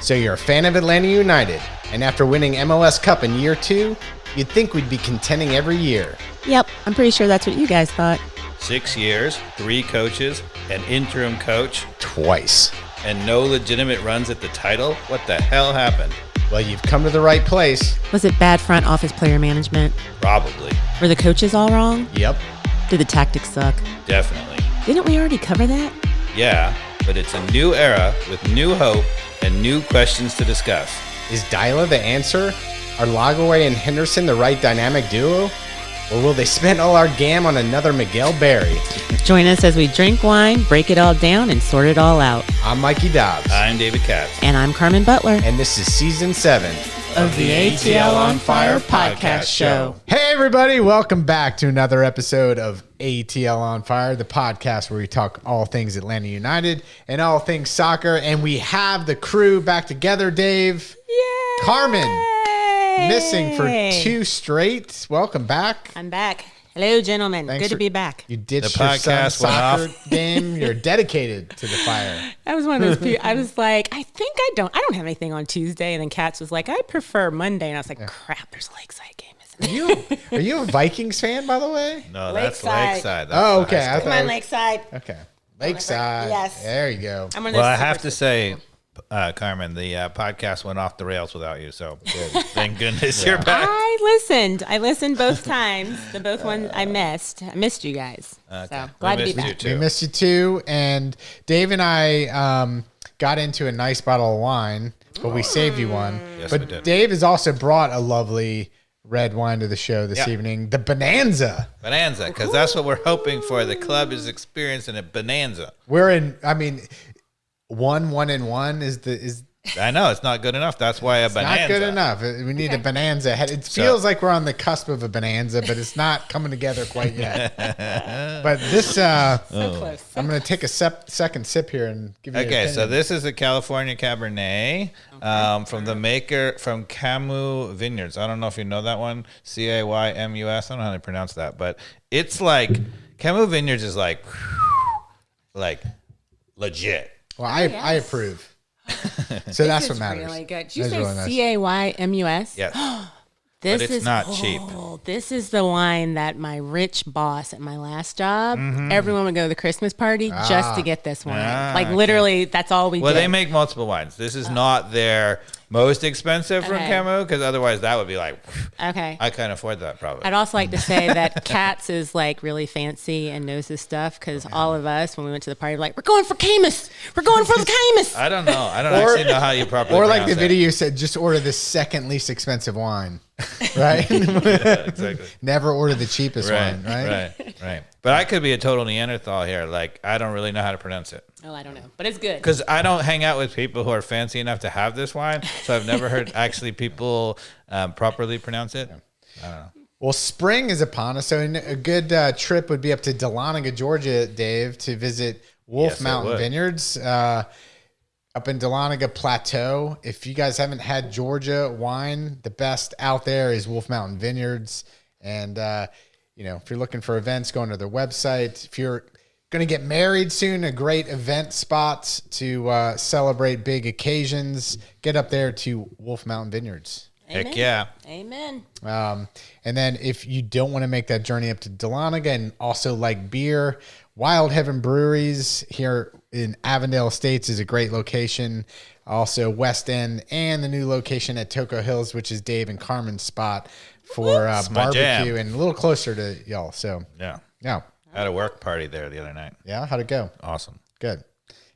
So you're a fan of Atlanta United, and after winning MLS Cup in year 2, you'd think we'd be contending every year. Yep, I'm pretty sure that's what you guys thought. 6 years, 3 coaches, an interim coach, Twice. and no legitimate runs at the title? What the hell happened? Well, you've come to the right place. Was it bad front office player management? Probably. Were the coaches all wrong? Yep. Did the tactics suck? Definitely. Didn't we already cover that? Yeah, but it's a new era with new hope and new questions to discuss. Is Dyla the answer? Are Lagerwey and Henderson the right dynamic duo? Or will they spend all our gam on another Miguel Berry? Join us as we drink wine, break it all down, and sort it all out. I'm Mikey Dobbs. I'm David Katz. And I'm Carmen Butler. And this is Season 7 of the ATL On Fire podcast show. Hey, everybody. Welcome back to another episode of ATL On Fire, the podcast where we talk all things Atlanta United and all things soccer. And we have the crew back together, Dave. Yay! Carmen, missing for 2 straight. Welcome back. I'm back. Hello, gentlemen. Thanks Good to be back. You ditched The your son's podcast went soccer off. game. You're dedicated to the fire. I was one of those people. I was like, I don't have anything on Tuesday. And then Katz was like, I prefer Monday. And I was like, crap, there's a Lakeside game, isn't it? Are you a Vikings fan, by the way? No, that's Lakeside. Lakeside. That's Oh, the okay. high I school. thought- Come on, Lakeside. Okay. Lakeside. Yes. There you go. I'm one of Well, those I have super- to say, Carmen, the podcast went off the rails without you, so thank goodness you're back. I listened both times. The both ones I missed. I missed you guys. So glad to be missed you back. too. We missed you too. And Dave and I got into a nice bottle of wine, but we saved you one. Yes, but we did. Dave has also brought a lovely red wine to the show this Yeah. evening, the Bonanza. Bonanza, because that's what we're hoping for. The club is experiencing a bonanza. We're in, I mean, 1 and 1 is I know, it's not good enough. That's why a bonanza. not good enough. We need a bonanza. It feels like we're on the cusp of a bonanza, but it's not coming together quite yet. But this, So close. I'm going to take a second sip here and give you an Okay, so opinion. this is a California Cabernet from the maker from Camus Vineyards. I don't know if you know that one, Caymus. I don't know how to pronounce that, but it's like Camus Vineyards is like legit. Well, I approve. So that's what matters. Really good. Did you That's say really nice. Caymus? Yes. This But it's is not cheap. This is the wine that my rich boss at my last job, everyone would go to the Christmas party just to get this wine. Like literally, that's all we Well, did. they make multiple wines. This is not their most expensive from Okay. Camus, because otherwise that would be like, Okay. I can't afford that probably. I'd also like to say that Katz is like really fancy and knows his stuff because all of us, when we went to the party, were like, we're going for Camus. We're going for the Camus. I don't know. I don't actually know how you properly Or like the pronounce it. video said, just order the second least expensive wine, right? Yeah, exactly. Never order the cheapest Right, wine, right? right. But I could be a total Neanderthal here. Like, I don't really know how to pronounce it. Oh, I don't know, but it's good. Because I don't hang out with people who are fancy enough to have this wine. So I've never heard actually people properly pronounce it. I don't know. Well, spring is upon us, so a good trip would be up to Dahlonega, Georgia, Dave, to visit Wolf Yes, it Mountain would. Vineyards up in Dahlonega Plateau. If you guys haven't had Georgia wine, the best out there is Wolf Mountain Vineyards. And, if you're looking for events, go to their website. If you're going to get married soon, a great event spot to celebrate big occasions. Get up there to Wolf Mountain Vineyards. Amen. Heck yeah. Amen. And then if you don't want to make that journey up to Dahlonega and also like beer, Wild Heaven Breweries here in Avondale Estates is a great location. Also West End and the new location at Toco Hills, which is Dave and Carmen's spot for my barbecue jam. and a little closer to y'all. So Yeah. yeah. I had a work party there the other night. Yeah. How'd it go? Awesome. Good.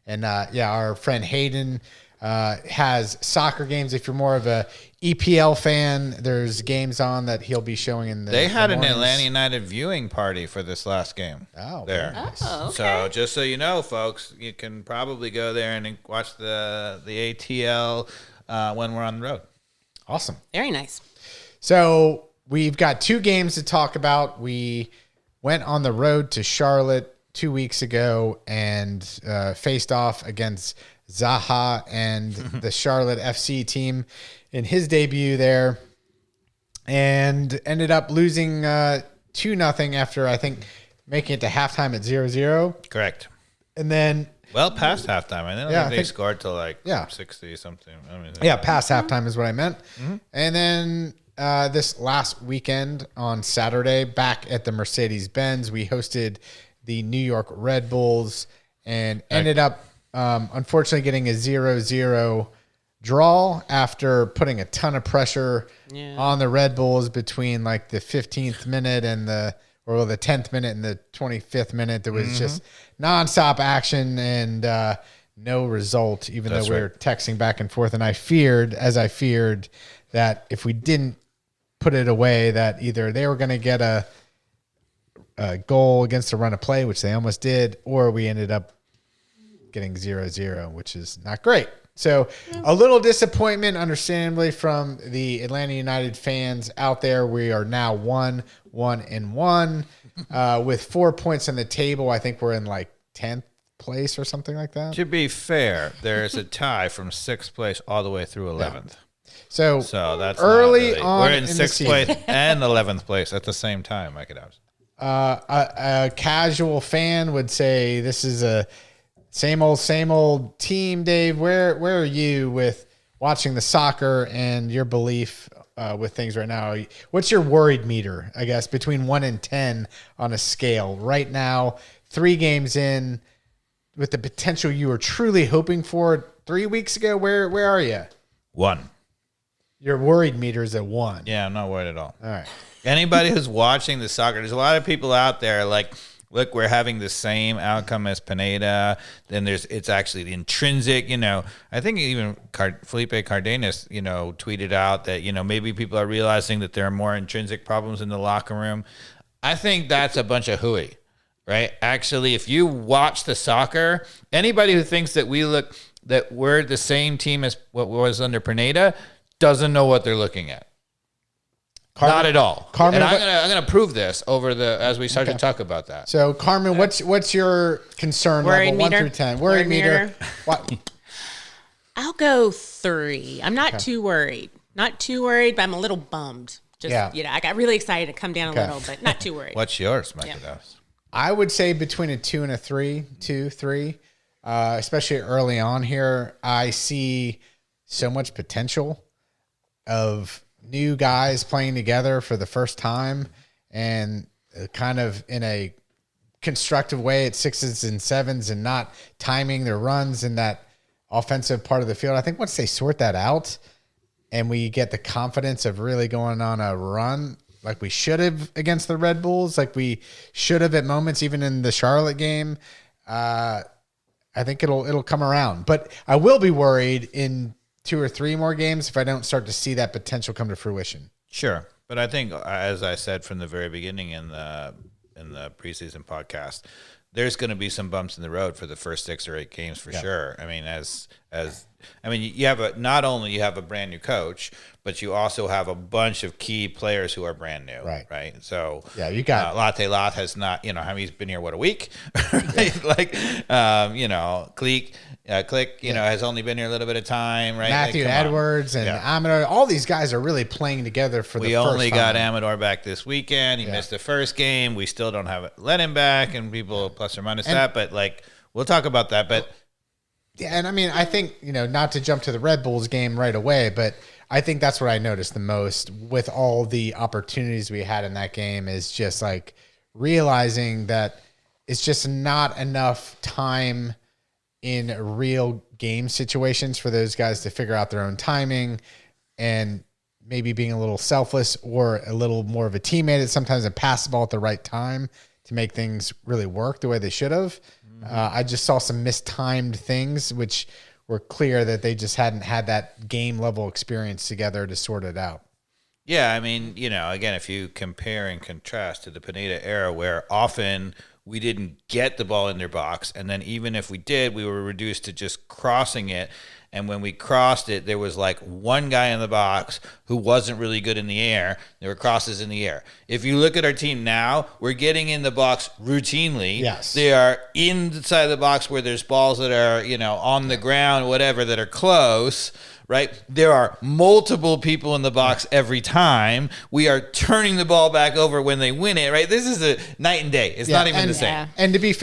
And our friend Hayden has soccer games. If you're more of a EPL fan, there's games on that he'll be showing in the They had the an mornings. Atlanta United viewing party for this last game. Oh, there. very nice. Oh, okay. So just so you know, folks, you can probably go there and watch the ATL when we're on the road. Awesome. Very nice. So we've got 2 games to talk about. We went on the road to Charlotte 2 weeks ago and faced off against Zaha and the Charlotte FC team in his debut there, and ended up losing 2-0 after, I think, making it to halftime at 0-0. Correct. And then Well, past halftime. I don't think they scored till like 60 something. Past halftime is what I meant. And then this last weekend on Saturday, back at the Mercedes-Benz, we hosted the New York Red Bulls and ended up, unfortunately, getting a 0-0 draw after putting a ton of pressure on the Red Bulls between like the 15th minute and the 10th minute and the 25th minute. There was just nonstop action and no result, even though we were texting back and forth. And I feared that if we didn't put it away, that either they were going to get a goal against a run of play, which they almost did, or we ended up getting 0-0, which is not great. So a little disappointment, understandably, from the Atlanta United fans out there. We are now 1-1 with 4 points on the table. I think we're in like 10th place or something like that. To be fair, there's a tie from 6th place all the way through 11th. So that's early on, we're in 6th place and 11th place at the same time, Mike Adams. A casual fan would say this is a same old team. Dave, where are you with watching the soccer and your belief with things right now? What's your worried meter, I guess, between 1 and 10 on a scale right now, 3 games in, with the potential you were truly hoping for 3 weeks ago? Where are you? 1. Your worried meter is at 1. Yeah, I'm not worried at all. All right. Anybody who's watching the soccer, there's a lot of people out there like, look, we're having the same outcome as Pineda. Then it's actually the intrinsic, I think even Felipe Cardenas, tweeted out that, maybe people are realizing that there are more intrinsic problems in the locker room. I think that's a bunch of hooey, right? Actually, if you watch the soccer, anybody who thinks that we're the same team as what was under Pineda doesn't know what they're looking at. Carmen, not at all. Carmen, and I'm gonna prove this as we start to talk about that. So, Carmen, what's your concern level 1 through 10? Worried meter. What? I'll go 3. I'm not too worried. Not too worried, but I'm a little bummed. I got really excited to come down a little, but not too worried. What's yours, Mike? I would say between a 2 and a 3, 2, 3, especially early on here. I see so much potential of new guys playing together for the first time and kind of in a constructive way at 6s and 7s and not timing their runs in that offensive part of the field. I think once they sort that out and we get the confidence of really going on a run like we should have against the Red Bulls, like we should have at moments, even in the Charlotte game, I think it'll come around. But I will be worried in 2 or 3 more games if I don't start to see that potential come to fruition. Sure. But I think, as I said from the very beginning in the preseason podcast, there's going to be some bumps in the road for the first 6 or 8 games for sure. I mean, you have not only you have a brand new coach, but you also have a bunch of key players who are brand new. Right. So you got Latte Lot has not, he's been here, a week? Right? Click, has only been here a little bit of time, right? Matthew Edwards and Amador, all these guys are really playing together for the first time. We only got Amador back this weekend. He missed the first game. We still don't have let him back, and people plus or minus that, but we'll talk about that. But yeah, and I mean, I think, not to jump to the Red Bulls game right away, but I think that's what I noticed the most with all the opportunities we had in that game is just like realizing that it's just not enough time in real game situations for those guys to figure out their own timing and maybe being a little selfless or a little more of a teammate at sometimes and pass the ball at the right time to make things really work the way they should have. I just saw some mistimed things, which were clear that they just hadn't had that game level experience together to sort it out. Yeah, I mean, again, if you compare and contrast to the Pineda era where often we didn't get the ball in their box, and then even if we did, we were reduced to just crossing it. And when we crossed it, there was like one guy in the box who wasn't really good in the air. There were crosses in the air. If you look at our team now, we're getting in the box routinely. Yes. They are inside the box where there's balls that are, on the ground, whatever, that are close, right? There are multiple people in the box every time. We are turning the ball back over when they win it, right? This is a night and day. It's not even the same. And to be,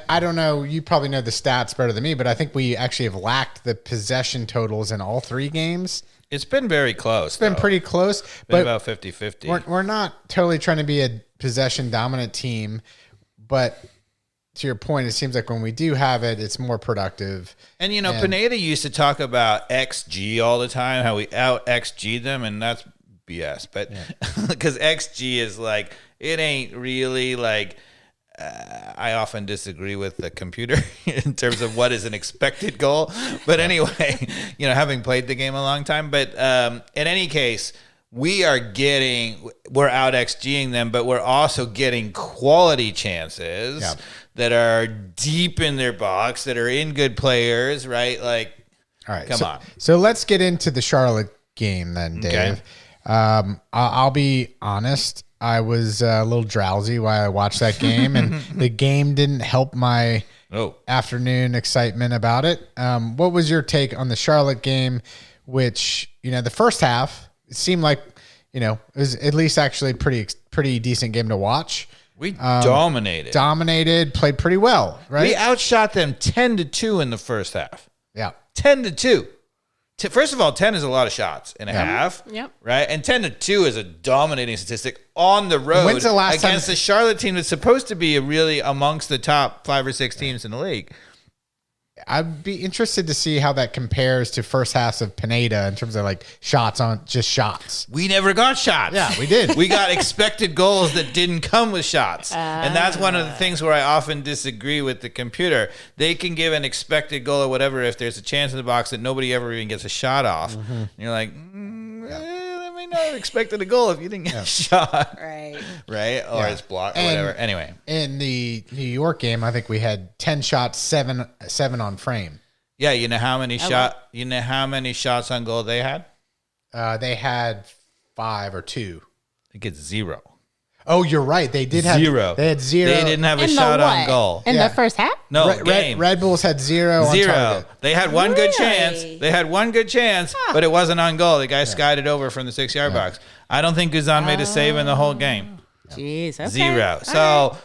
I don't know, you probably know the stats better than me, but I think we actually have lacked the possession totals in all 3 games. It's been very close. It's been pretty close. But about 50-50. We're not totally trying to be a possession dominant team, but to your point, it seems like when we do have it, it's more productive. And, Pineda used to talk about XG all the time, how we out XG them, and that's BS. But because XG is like, it ain't really like, I often disagree with the computer in terms of what is an expected goal. But anyway, having played the game a long time. But in any case, we're out XGing them, but we're also getting quality chances that are deep in their box, that are in good players, right? Like, all right, come on. So let's get into the Charlotte game then, Dave. Okay. I'll be honest. I was a little drowsy while I watched that game, and the game didn't help my afternoon excitement about it. What was your take on the Charlotte game, which, the first half, it seemed like, it was at least actually pretty decent game to watch. We dominated, played pretty well, right? We outshot them 10-2 in the first half. Yeah. 10-2. First of all, 10 is a lot of shots in a half, right? And 10-2 is a dominating statistic on the road. When's the last against the Charlotte team that's supposed to be really amongst the top 5 or 6 teams in the league. I'd be interested to see how that compares to first halves of Pineda in terms of like shots on just shots. We never got shots. Yeah, we did. We got expected goals that didn't come with shots. And that's one of the things where I often disagree with the computer. They can give an expected goal or whatever if there's a chance in the box that nobody ever even gets a shot off. Mm-hmm. And you're like, let me know expected a goal if you didn't get a shot. Right? Or it's blocked or whatever. Anyway. In the New York game, I think we had 10 shots, seven on frame. Yeah, you know how many shots on goal they had? They had 5 or 2. I think it's 0. Oh, you're right. They did have 0. They had 0. They didn't have a shot on goal. In the first half? No, game. Red Bulls had 0 on target. They had one good chance. But it wasn't on goal. The guy skied it over from the 6-yard box. I don't think Guzan made a save in the whole game. Jeez, okay. 0. So,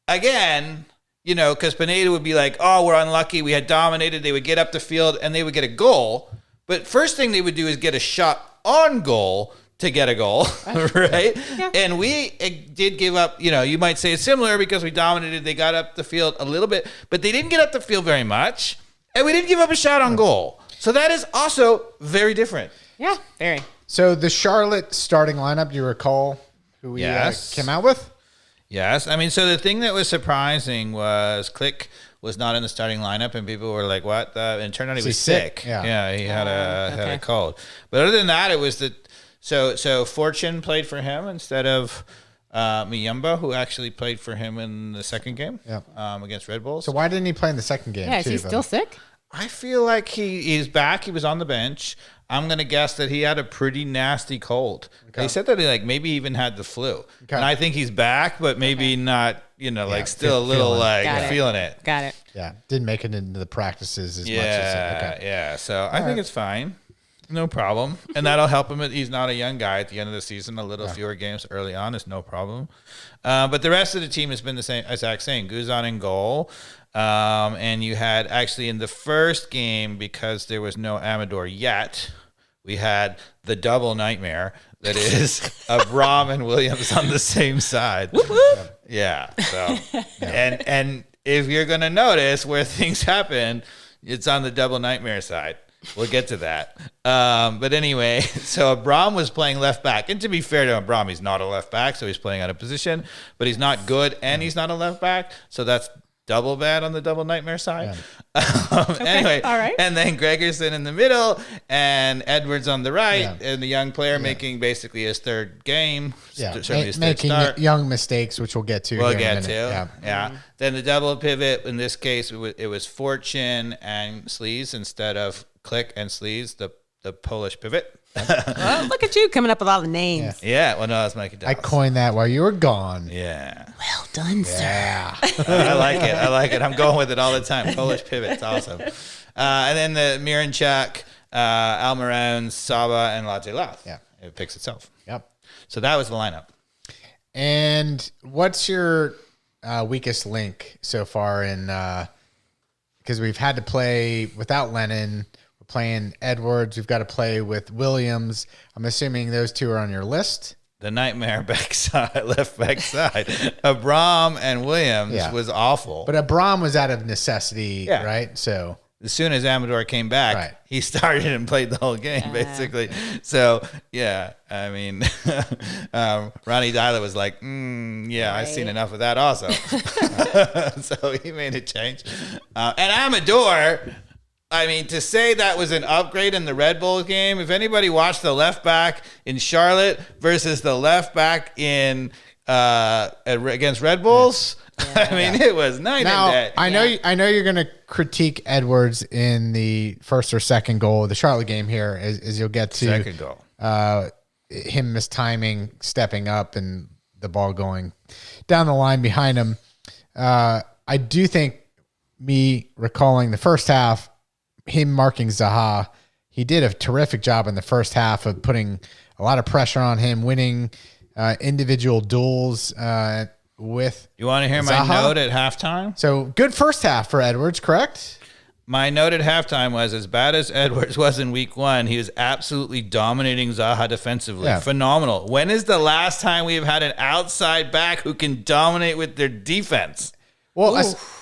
again, because Pineda would be like, oh, we're unlucky. We had dominated. They would get up the field, and they would get a goal. But first thing they would do is get a shot on goal to get a goal, right? Yeah. And we did give up, you might say it's similar because we dominated. They got up the field a little bit, but they didn't get up the field very much. And we didn't give up a shot on goal. So that is also very different. Yeah, very. So the Charlotte starting lineup, do you recall who we came out with? Yes. I mean, so the thing that was surprising was Click was not in the starting lineup, and people were like, what? And it turned out he was sick. Yeah, he had a cold. But other than that, it was so Fortune played for him instead of Miyamba, who actually played for him in the second game against Red Bulls. So why didn't he play in the second game? Yeah, is he still sick? I feel like he's back. He was on the bench. I'm going to guess that he had a pretty nasty cold. Okay. They said that he maybe even had the flu. Okay. And I think he's back, but maybe not, still a little feeling it. Got it. Yeah. Didn't make it into the practices as much as Yeah. So I think it's fine. No problem. And that'll help him. He's not a young guy at the end of the season. A little fewer games early on is no problem. But the rest of the team has been the same, as Zach's saying. Guzan in goal. And you had actually in the first game, because there was no Amador yet, we had the double nightmare that is Abram and Williams on the same side. Whoop, whoop. Yeah. So, and if you're going to notice where things happen, it's on the double nightmare side. We'll get to that. But anyway, so Abram was playing left back. And to be fair to Abram, he's not a left back, so he's playing out of position. But he's not good, and he's not a left back. So that's double bad on the double nightmare side. Yeah. Anyway, all right. And then Gregerson in the middle and Edwards on the right, and the young player making basically his third game. Yeah, making young mistakes, which we'll get to. We'll get to. Yeah. Mm-hmm. Then the double pivot, in this case, it was Fortune and Sleaze instead of Click and Sleaze, the Polish pivot. Well, look at you coming up with all the names. Yeah. Well, no, that's Mikey Dallas. I coined that while you were gone. Yeah. Well done, sir. I like it. I'm going with it all the time. Polish pivot's awesome. And then the Miranchuk Almiron, Saba, and Latte Lath. Yeah. It picks itself. Yep. So that was the lineup. And what's your weakest link so far in because we've had to play without Lennon. We're playing Edwards. We've got to play with Williams. I'm assuming those two are on your list. The nightmare backside, left backside. Abram and Williams was awful. But Abram was out of necessity, Yeah. right? So as soon as Amador came back, he started and played the whole game, basically. So, yeah, I mean, Ronnie Dyler was like, I've seen enough of that also. So he made a change. And Amador, I mean, to say that was an upgrade in the Red Bull game, if anybody watched the left back in Charlotte versus the left back in against Red Bulls, I mean, it was night and day. I know you're going to critique Edwards in the first or second goal of the Charlotte game here, as you'll get to Second goal. Him mistiming, stepping up, and the ball going down the line behind him. I do think me recalling the first half, him marking Zaha, he did a terrific job in the first half of putting a lot of pressure on him, winning individual duels with You want to hear my Zaha? note at halftime? So good first half for Edwards, correct? My note at halftime was, as bad as Edwards was in week one, he was absolutely dominating Zaha defensively. Yeah. Phenomenal. When is the last time we've had an outside back who can dominate with their defense? Well,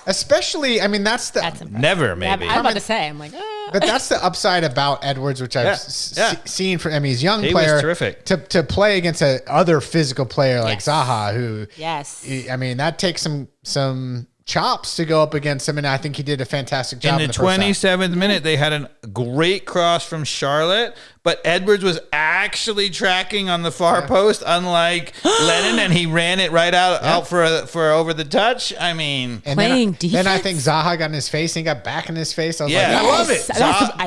especially, I mean, that's impressive. Never, maybe. I'm about to say, I'm like, but that's the upside about Edwards, which I've seen from. I mean, he's a young He player. was terrific. To play against a other physical player like Yes. Zaha, who I mean, that takes some chops to go up against him, and I think he did a fantastic job In the first half. 27th minute, they had a great cross from Charlotte, but Edwards was actually tracking on the far post, unlike Lennon, and he ran it right out for over the touch. I mean, And Playing then I defense? think Zaha got in his face, and he got back in his face. I was yeah, like, I love it.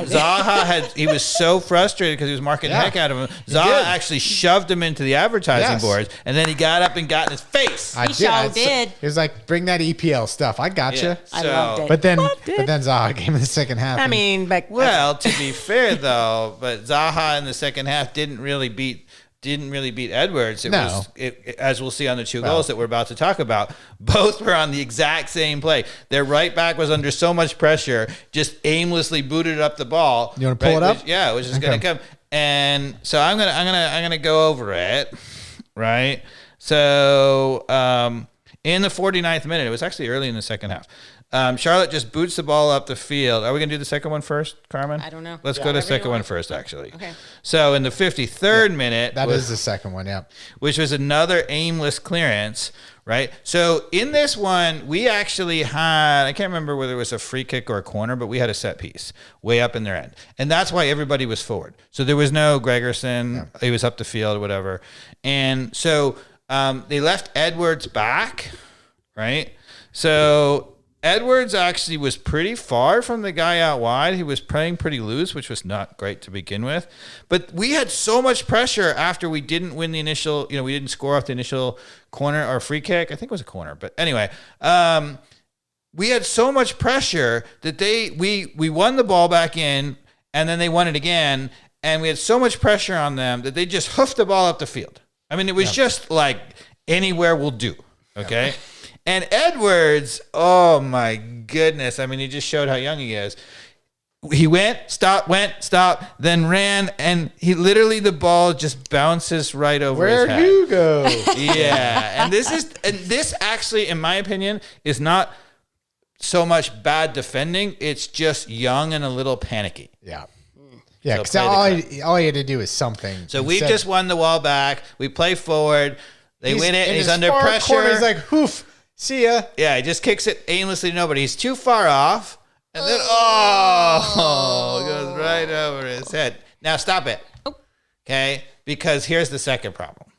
Zaha he was so frustrated because he was marking the heck out of him. Zaha actually shoved him into the advertising boards, and then he got up and got in his face. I sure did. He was like, bring that EPL stuff. I got you. I loved it. But then Zaha came in the second half. I mean, but Well, to be fair though, but Zaha in the second half didn't really beat Edwards. It was as we'll see on the two goals that we're about to talk about. Both were on the exact same play. Their right back was under so much pressure, just aimlessly booted up the ball. You want to pull it up? Which is going to come. And so I'm gonna go over it, right? So in the 49th minute, it was actually early in the second half. Charlotte just boots the ball up the field. Are we going to do the second one first, Carmen? I don't know. Let's go to the second one first, actually. Okay. So in the 53rd minute, that is the second one, yeah. which was another aimless clearance, right? So in this one, we actually had, I can't remember whether it was a free kick or a corner, but we had a set piece way up in their end. And that's why everybody was forward. So there was no Gregerson. He was up the field or whatever. And so they left Edwards back, right? So Edwards actually was pretty far from the guy out wide. He was playing pretty loose, which was not great to begin with. But we had so much pressure after we didn't win the initial, we didn't score off the initial corner or free kick. I think it was a corner. But anyway, we had so much pressure that we won the ball back in, and then they won it again. And we had so much pressure on them that they just hoofed the ball up the field. I mean, it was just like anywhere will do. Okay. And Edwards, oh my goodness. I mean, he just showed how young he is. He went, stopped, then ran, and he literally, the ball just bounces right over his head. Where'd you go? Yeah. And this actually, in my opinion, is not so much bad defending. It's just young and a little panicky. Yeah. Yeah, So because all he had to do is something. So we just won the wall back. We play forward. They win it, and he's under pressure. Corner, he's like, hoof, see ya. Yeah, he just kicks it aimlessly to nobody. He's too far off. And then, it goes right over his head. Now, stop it. Okay? Because here's the second problem.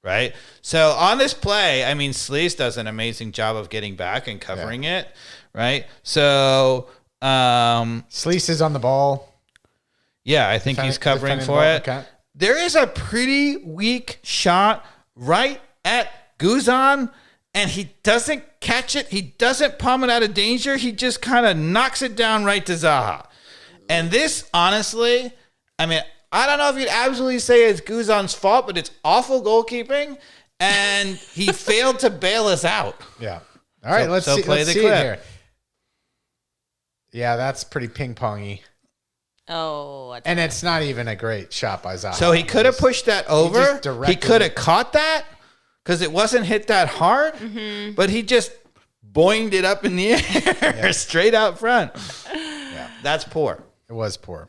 Right? So on this play, I mean, Sleece does an amazing job of getting back and covering it. Right? So, Sleece is on the ball. yeah, I think he's covering for it. Okay. There is a pretty weak shot right at Guzan, and he doesn't catch it. He doesn't palm it out of danger. He just kind of knocks it down right to Zaha. And this, honestly, I mean, I don't know if you'd absolutely say it's Guzan's fault, but it's awful goalkeeping, and he failed to bail us out. Yeah. All right, let's see it here. Yeah, that's pretty ping-pongy. Oh. And it's not even a great shot by Zaha. So he could have pushed that over. He could have it. caught that because it wasn't hit that hard, but he just boinged it up in the air straight out front. Yeah. That's poor. It was poor.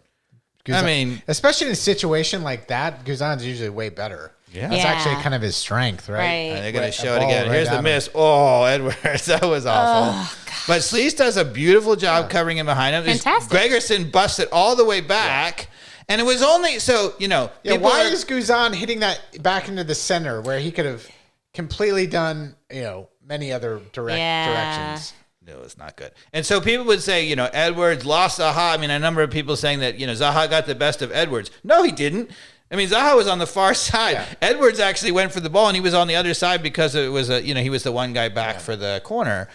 I mean, especially in a situation like that, Guzan's usually way better. Yeah. That's actually kind of his strength, right? And they're going to show it again. Here's the miss. Oh, Edwards. That was awful. But Sleece does a beautiful job covering him behind him. Fantastic. Gregerson busts it all the way back. And it was only, so, you know. Yeah, why is Guzan hitting that back into the center where he could have completely done, many other directions? No, it's not good. And so people would say, Edwards lost Zaha. I mean, a number of people saying that, Zaha got the best of Edwards. No, he didn't. I mean, Zaha was on the far side. Yeah. Edwards actually went for the ball, and he was on the other side because it was he was the one guy back for the corner.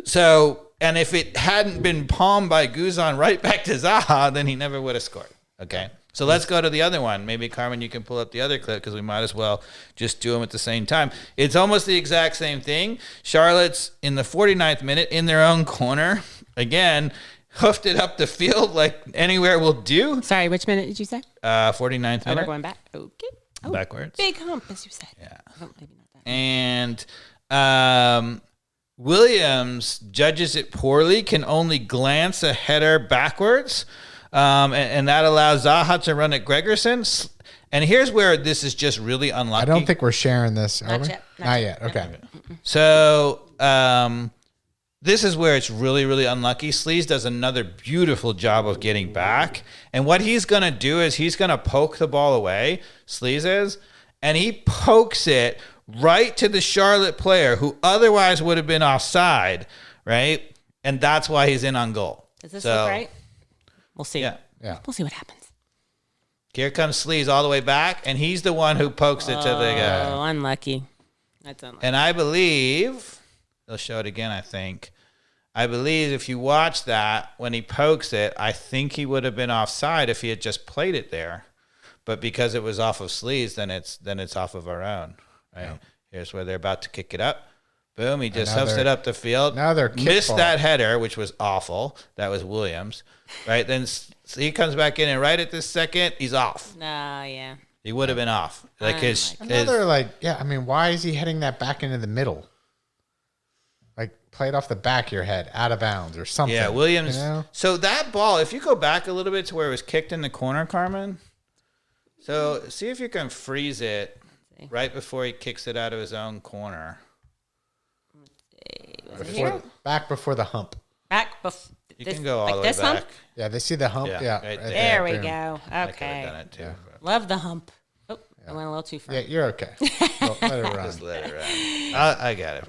So, and if it hadn't been palmed by Guzan right back to Zaha, then he never would have scored. Okay. So let's go to the other one. Maybe, Carmen, you can pull up the other clip because we might as well just do them at the same time. It's almost the exact same thing. Charlotte's in the 49th minute in their own corner. Again, hoofed it up the field like anywhere will do. Sorry, which minute did you say? 49th minute. Oh, we're going back. Okay. Oh, backwards. Big hump, as you said. Yeah. Oh, maybe not that. And Williams judges it poorly, can only glance a header backwards. And that allows Zaha to run at Gregerson. And here's where this is just really unlucky. I don't think we're sharing this. Not yet. Not yet. Okay. So this is where it's really, really unlucky. Sleaze does another beautiful job of getting back. And what he's going to do is he's going to poke the ball away, Sleaze is, and he pokes it right to the Charlotte player who otherwise would have been offside, right? And that's why he's in on goal. Does this look right? We'll see. Yeah. We'll see what happens. Here comes Sleaze all the way back, and he's the one who pokes it to the guy. Oh, unlucky. That's unlucky. And I believe, they'll show it again, I think. I believe if you watch that, when he pokes it, I think he would have been offside if he had just played it there. But because it was off of Sleaze, then it's off of our own. Right? Yeah. Here's where they're about to kick it up. Boom, he just hoofs it up the field. Now they're missed that header, which was awful. That was Williams. Right? Then he comes back in, and right at this second, he's off. Yeah. He would have been off. Like why is he heading that back into the middle? Like, play it off the back of your head, out of bounds or something. Yeah, Williams. So that ball, if you go back a little bit to where it was kicked in the corner, Carmen. So see if you can freeze it right before he kicks it out of his own corner. Back before the hump. You can go all the way back. Hump? Yeah, they see the hump. Yeah, right there we go. Okay. I could have done it too. Yeah. Love the hump. Oh, I went a little too far. Yeah, you're okay. Let it run. Just let it run. I got it.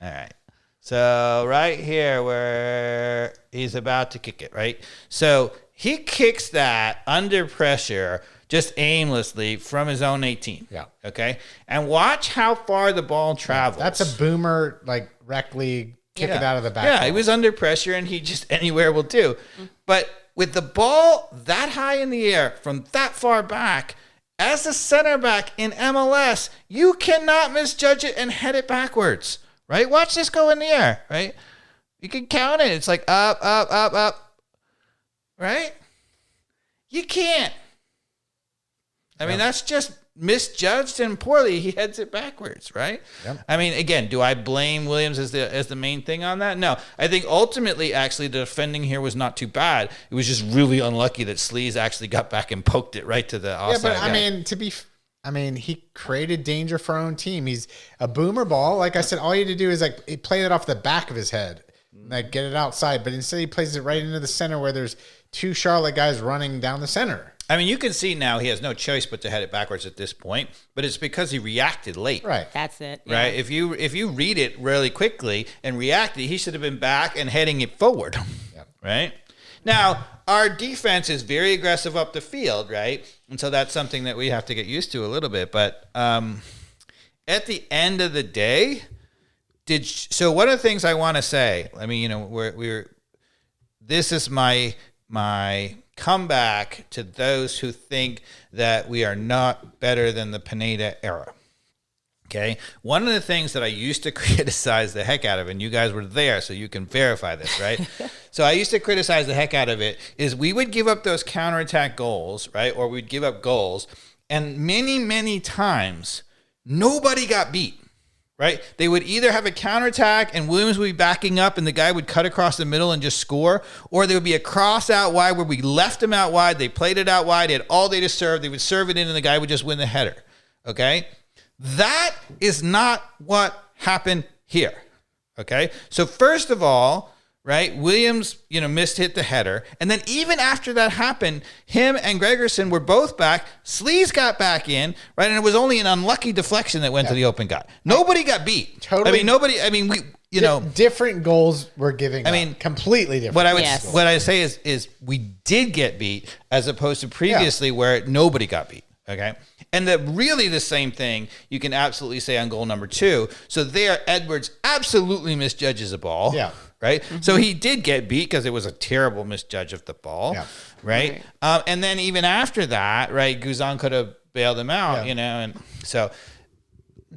All right. So right here where he's about to kick it, right? So he kicks that under pressure just aimlessly from his own 18. Yeah. Okay? And watch how far the ball travels. That's a boomer, like, rec league, kick it out of the back. Yeah, he was under pressure, and he just anywhere will do. But with the ball that high in the air from that far back, as a center back in MLS, you cannot misjudge it and head it backwards, right? Watch this go in the air, right? You can count it. It's like up, up, up, up, right? You can't. I mean, that's just misjudged and poorly. He heads it backwards, right? Yep. I mean, again, do I blame Williams as the main thing on that? No. I think ultimately, actually, the defending here was not too bad. It was just really unlucky that Sleaze actually got back and poked it right to the offside guy. I mean, he created danger for our own team. He's a boomer ball. Like I said, all you had to do is play it off the back of his head, like get it outside. But instead, he plays it right into the center where there's two Charlotte guys running down the center. I mean, you can see now he has no choice but to head it backwards at this point, but it's because he reacted late. Right. That's it. Yeah. Right. If you read it really quickly and reacted, he should have been back and heading it forward. Yep. Right. Now, our defense is very aggressive up the field, right? And so that's something that we have to get used to a little bit. But at the end of the day, so one of the things I want to say, I mean, this is my comeback to those who think that we are not better than the Pineda era. Okay. One of the things that I used to criticize the heck out of, and you guys were there, so you can verify this, right? So I used to criticize the heck out of it, is we would give up those counterattack goals, right? Or we'd give up goals. And many, many times, nobody got beat, right? They would either have a counterattack and Williams would be backing up and the guy would cut across the middle and just score, or there would be a cross out wide where we left him out wide. They played it out wide. They had all day to serve. They would serve it in and the guy would just win the header, okay? That is not what happened here. Okay. So first of all, right, Williams, hit the header. And then even after that happened, him and Gregerson were both back. Sleaze got back in, right? And it was only an unlucky deflection that went to the open guy. Nobody got beat. Totally. Different goals were giving completely different. What I say is we did get beat as opposed to previously where nobody got beat. Okay. And really the same thing you can absolutely say on goal number 2. So there, Edwards absolutely misjudges a ball. Yeah. Right. Mm-hmm. So he did get beat because it was a terrible misjudge of the ball. Yeah. Right. And then even after that, right, Guzan could have bailed him out, and so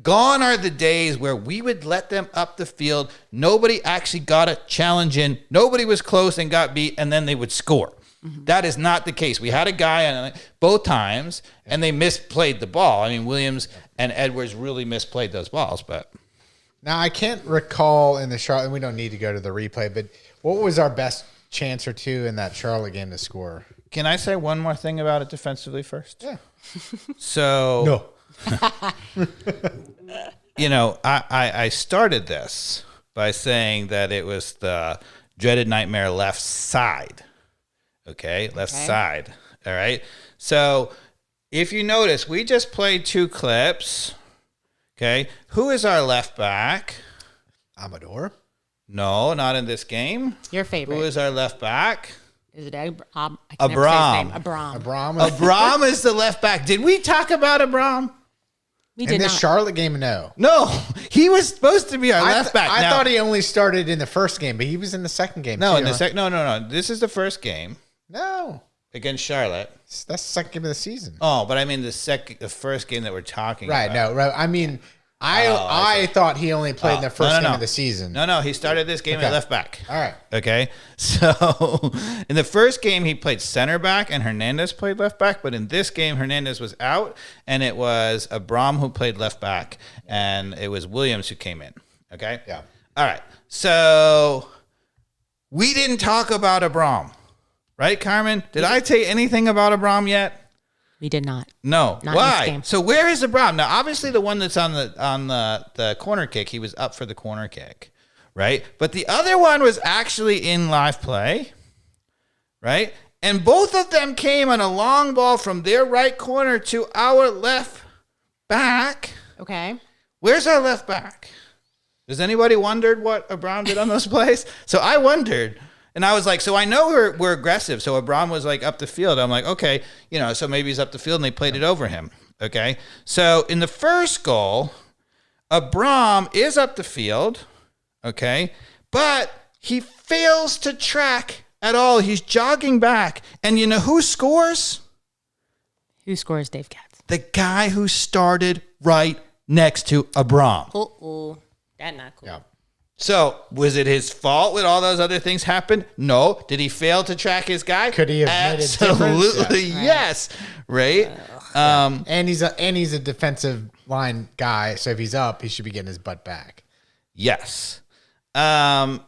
gone are the days where we would let them up the field. Nobody actually got a challenge in. Nobody was close and got beat, and then they would score. Mm-hmm. That is not the case. We had a guy on both times, and they misplayed the ball. I mean, Williams and Edwards really misplayed those balls. But now I can't recall in the Charlotte. We don't need to go to the replay, but what was our best chance or two in that Charlotte game to score? Can I say one more thing about it defensively first? Yeah. So no. I started this by saying that it was the dreaded nightmare left side. Okay, left side. All right. So if you notice, we just played 2 clips. Okay. Who is our left back? Amador? No, not in this game. Your favorite. Who is our left back? Is it Abram? Abram is the left back. Did we talk about Abram? We did in the not. Charlotte game, no. No, he was supposed to be our left back. I thought he only started in the first game, but he was in the second game. No, too, No. This is the first game. No. Against Charlotte. That's the second game of the season. Oh, but I mean the first game that we're talking about. Right, no. Right. I mean, I thought he only played in the first game of the season. No, he started this game at left back. All right. Okay. So in the first game, he played center back and Hernandez played left back. But in this game, Hernandez was out and it was Abram who played left back and it was Williams who came in. Okay. Yeah. All right. So we didn't talk about Abram. Right, Carmen? Did I say anything about Abram yet? We did not. No. Not Why? in this game. So where is Abram? Now, obviously, the one that's on the corner kick, he was up for the corner kick, right? But the other one was actually in live play, right? And both of them came on a long ball from their right corner to our left back. Okay. Where's our left back? Does anybody wondered what Abram did on those plays? So I wondered. And I was like, so I know we're aggressive. So Abram was like up the field. I'm like, okay, so maybe he's up the field and they played it over him. Okay. So in the first goal, Abram is up the field. Okay. But he fails to track at all. He's jogging back. And you know who scores? Who scores, Dave Katz? The guy who started right next to Abram. Uh-oh. That's not cool. Yeah. So, was it his fault when all those other things happened? No. Did he fail to track his guy? Could he have made a difference? Absolutely, yes. Right? And he's a defensive line guy, so if he's up, he should be getting his butt back. Yes. So on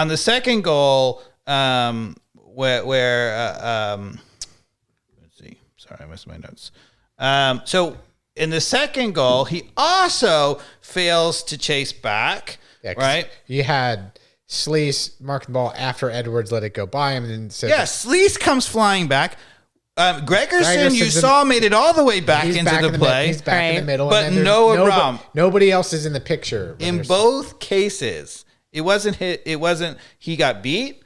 the second goal, let's see. Sorry, I missed my notes. So in the second goal, he also fails to chase back, right? You had Sleaze mark the ball after Edwards let it go by him. And said, Sleaze comes flying back. Gregerson, you saw, made it all the way back into the play. He's back in the middle. But no Abram. Nobody else is in the picture. In both cases, it wasn't he got beat,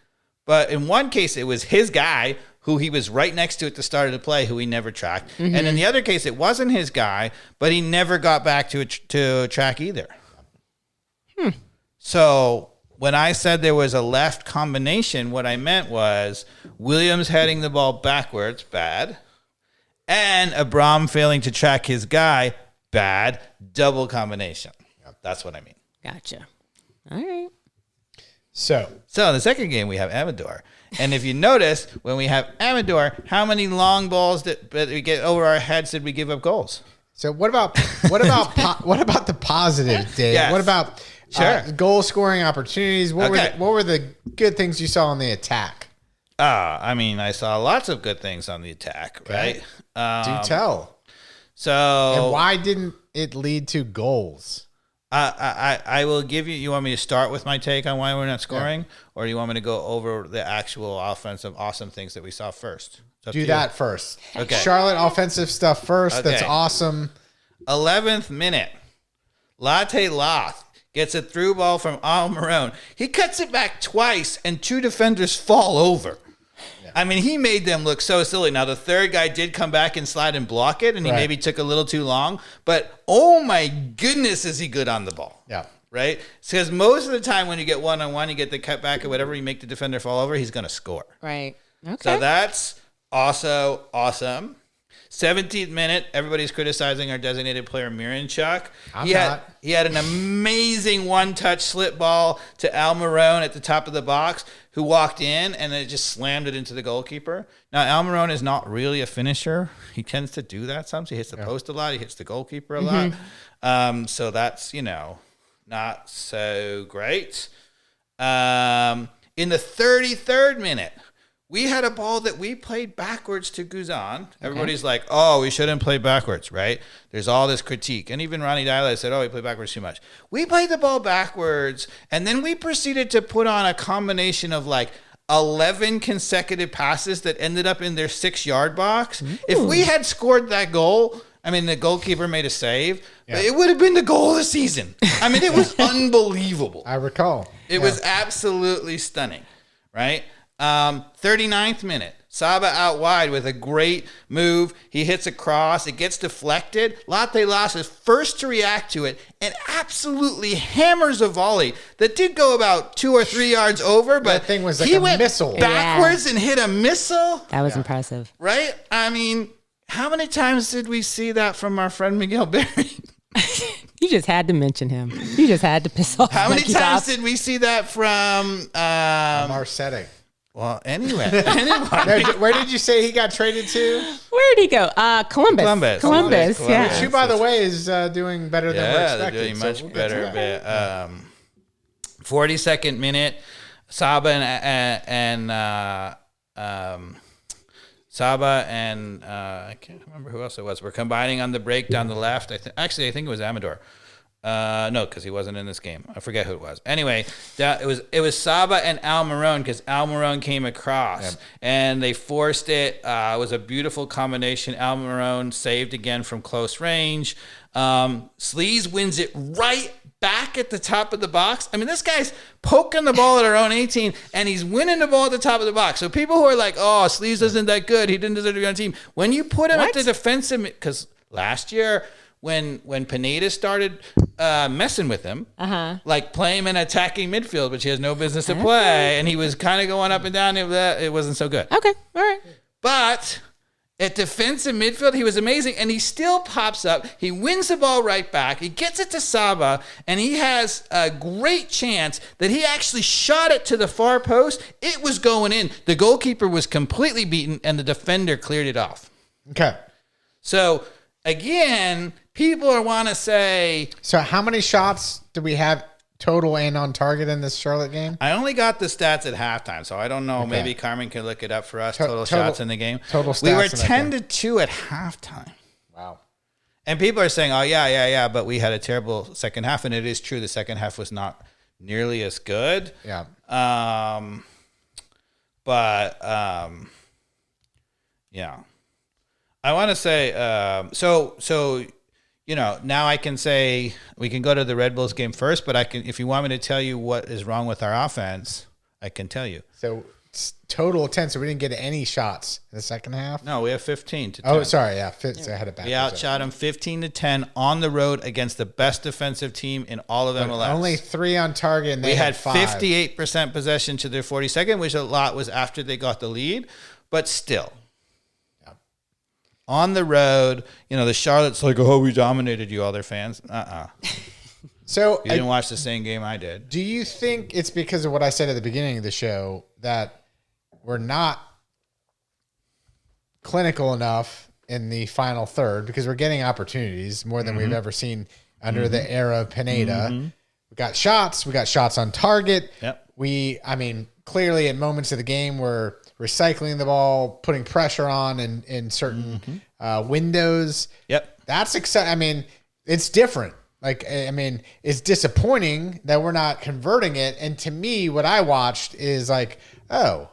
but in one case, it was his guy who he was right next to at the start of the play, who he never tracked. Mm-hmm. And in the other case, it wasn't his guy, but he never got back to track either. So when I said there was a left combination, what I meant was Williams heading the ball backwards, bad, and Abram failing to track his guy, bad, double combination. That's what I mean. Gotcha. All right. So in the second game, we have Amador. And if you notice, when we have Amador, how many long balls that we get over our heads did we give up goals? So what about the positive, Dave? Yes. What about goal scoring opportunities? What were the good things you saw on the attack? I mean, I saw lots of good things on the attack, right? Do tell. So, and why didn't it lead to goals? I will give you. You want me to start with my take on why we're not scoring, or do you want me to go over the actual offensive awesome things that we saw first? Do that first. Okay. Charlotte offensive stuff first. Okay. That's awesome. 11th minute, Latte Loth gets a through ball from Almiron. He cuts it back twice, and two defenders fall over. Yeah. I mean, he made them look so silly. Now, the third guy did come back and slide and block it, and he maybe took a little too long. But, oh, my goodness, is he good on the ball. Yeah. Right? Because most of the time when you get one-on-one, you get the cutback or whatever, you make the defender fall over, he's going to score. Right. Okay. So that's also awesome. 17th minute, everybody's criticizing our designated player, Miranchuk. He had an amazing one-touch slip ball to Almiron at the top of the box, who walked in and then just slammed it into the goalkeeper. Now, Almiron is not really a finisher. He tends to do that sometimes. He hits the post a lot. He hits the goalkeeper a lot. So that's, not so great. In the 33rd minute, we had a ball that we played backwards to Guzan. Everybody's like, oh, we shouldn't play backwards, right? There's all this critique. And even Ronnie Dyla said, oh, we play backwards too much. We played the ball backwards, and then we proceeded to put on a combination of 11 consecutive passes that ended up in their 6-yard box. Ooh. If we had scored that goal, I mean, the goalkeeper made a save, but it would have been the goal of the season. I mean, it was unbelievable. I recall. It was absolutely stunning, right? 39th minute, Saba out wide with a great move. He hits a cross. It gets deflected. Latte Loss is first to react to it and absolutely hammers a volley that did go about 2 or 3 yards over, but that thing was like he a went missile backwards and hit a missile. That was impressive. Right? I mean, how many times did we see that from our friend Miguel Berry? You just had to mention him. You just had to piss off. How many times did we see that from Marseille? Well, anyway. Where did you say he got traded to? Where did he go? Columbus. Columbus. Yeah. Which, who, by the way, is doing better than we're expecting. They're doing much better. 42nd minute, Saba and I can't remember who else it was. We're combining on the break down the left. I think it was Amador. No, because he wasn't in this game. I forget who it was. Anyway, it was Saba and Almiron, because Almiron came across and they forced it. It was a beautiful combination. Almiron saved again from close range. Sleaze wins it right back at the top of the box. I mean, this guy's poking the ball at our own 18, and he's winning the ball at the top of the box. So people who are like, oh, Sleaze isn't that good, he didn't deserve to be on the team. When you put him at the defensive, because last year, when Pineda started messing with him, like playing him in attacking midfield, which he has no business to play, and he was kind of going up and down, it wasn't so good. Okay, all right. But at defensive midfield, he was amazing, and he still pops up. He wins the ball right back. He gets it to Saba, and he has a great chance that he actually shot it to the far post. It was going in. The goalkeeper was completely beaten, and the defender cleared it off. Okay. So, again, people want to say... So how many shots do we have total and on target in this Charlotte game? I only got the stats at halftime, so I don't know. Okay. Maybe Carmen can look it up for us, total shots in the game. Total stats. We were 10-2 at halftime. Wow. And people are saying, oh, yeah, but we had a terrible second half, and it is true. The second half was not nearly as good. Yeah. Yeah. I want to say, now I can say we can go to the Red Bulls game first, but if you want me to tell you what is wrong with our offense, I can tell you. So total of 10, so we didn't get any shots in the second half. No, we have 15 to 10. Oh, sorry, yeah, so I had it back. We outshot them 15-10 on the road against the best defensive team in all of MLS. Only 3 on target, and we had 5. 58% possession to their 42nd, which a lot was after they got the lead, but still. On the road, the Charlotte's like, oh, we dominated you, all their fans. So you didn't watch the same game I did. Do you think it's because of what I said at the beginning of the show that we're not clinical enough in the final third because we're getting opportunities more than we've ever seen under the era of Pineda? We got shots on target. Yep. Clearly in moments of the game we're recycling the ball, putting pressure on in certain windows. Yep. That's exciting. It's different. It's disappointing that we're not converting it. And to me, what I watched is like, oh,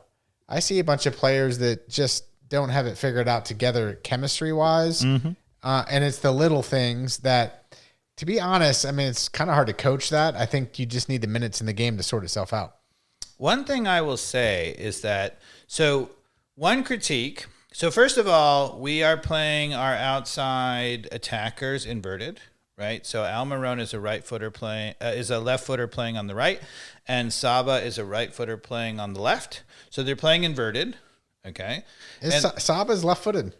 I see a bunch of players that just don't have it figured out together chemistry wise. And it's the little things that, to be honest, it's kind of hard to coach that. I think you just need the minutes in the game to sort itself out. One thing I will say is that, one critique. So first of all, we are playing our outside attackers inverted, right? So Almiron is a left footer playing on the right, and Saba is a right footer playing on the left. So they're playing inverted, okay? Saba's left footed.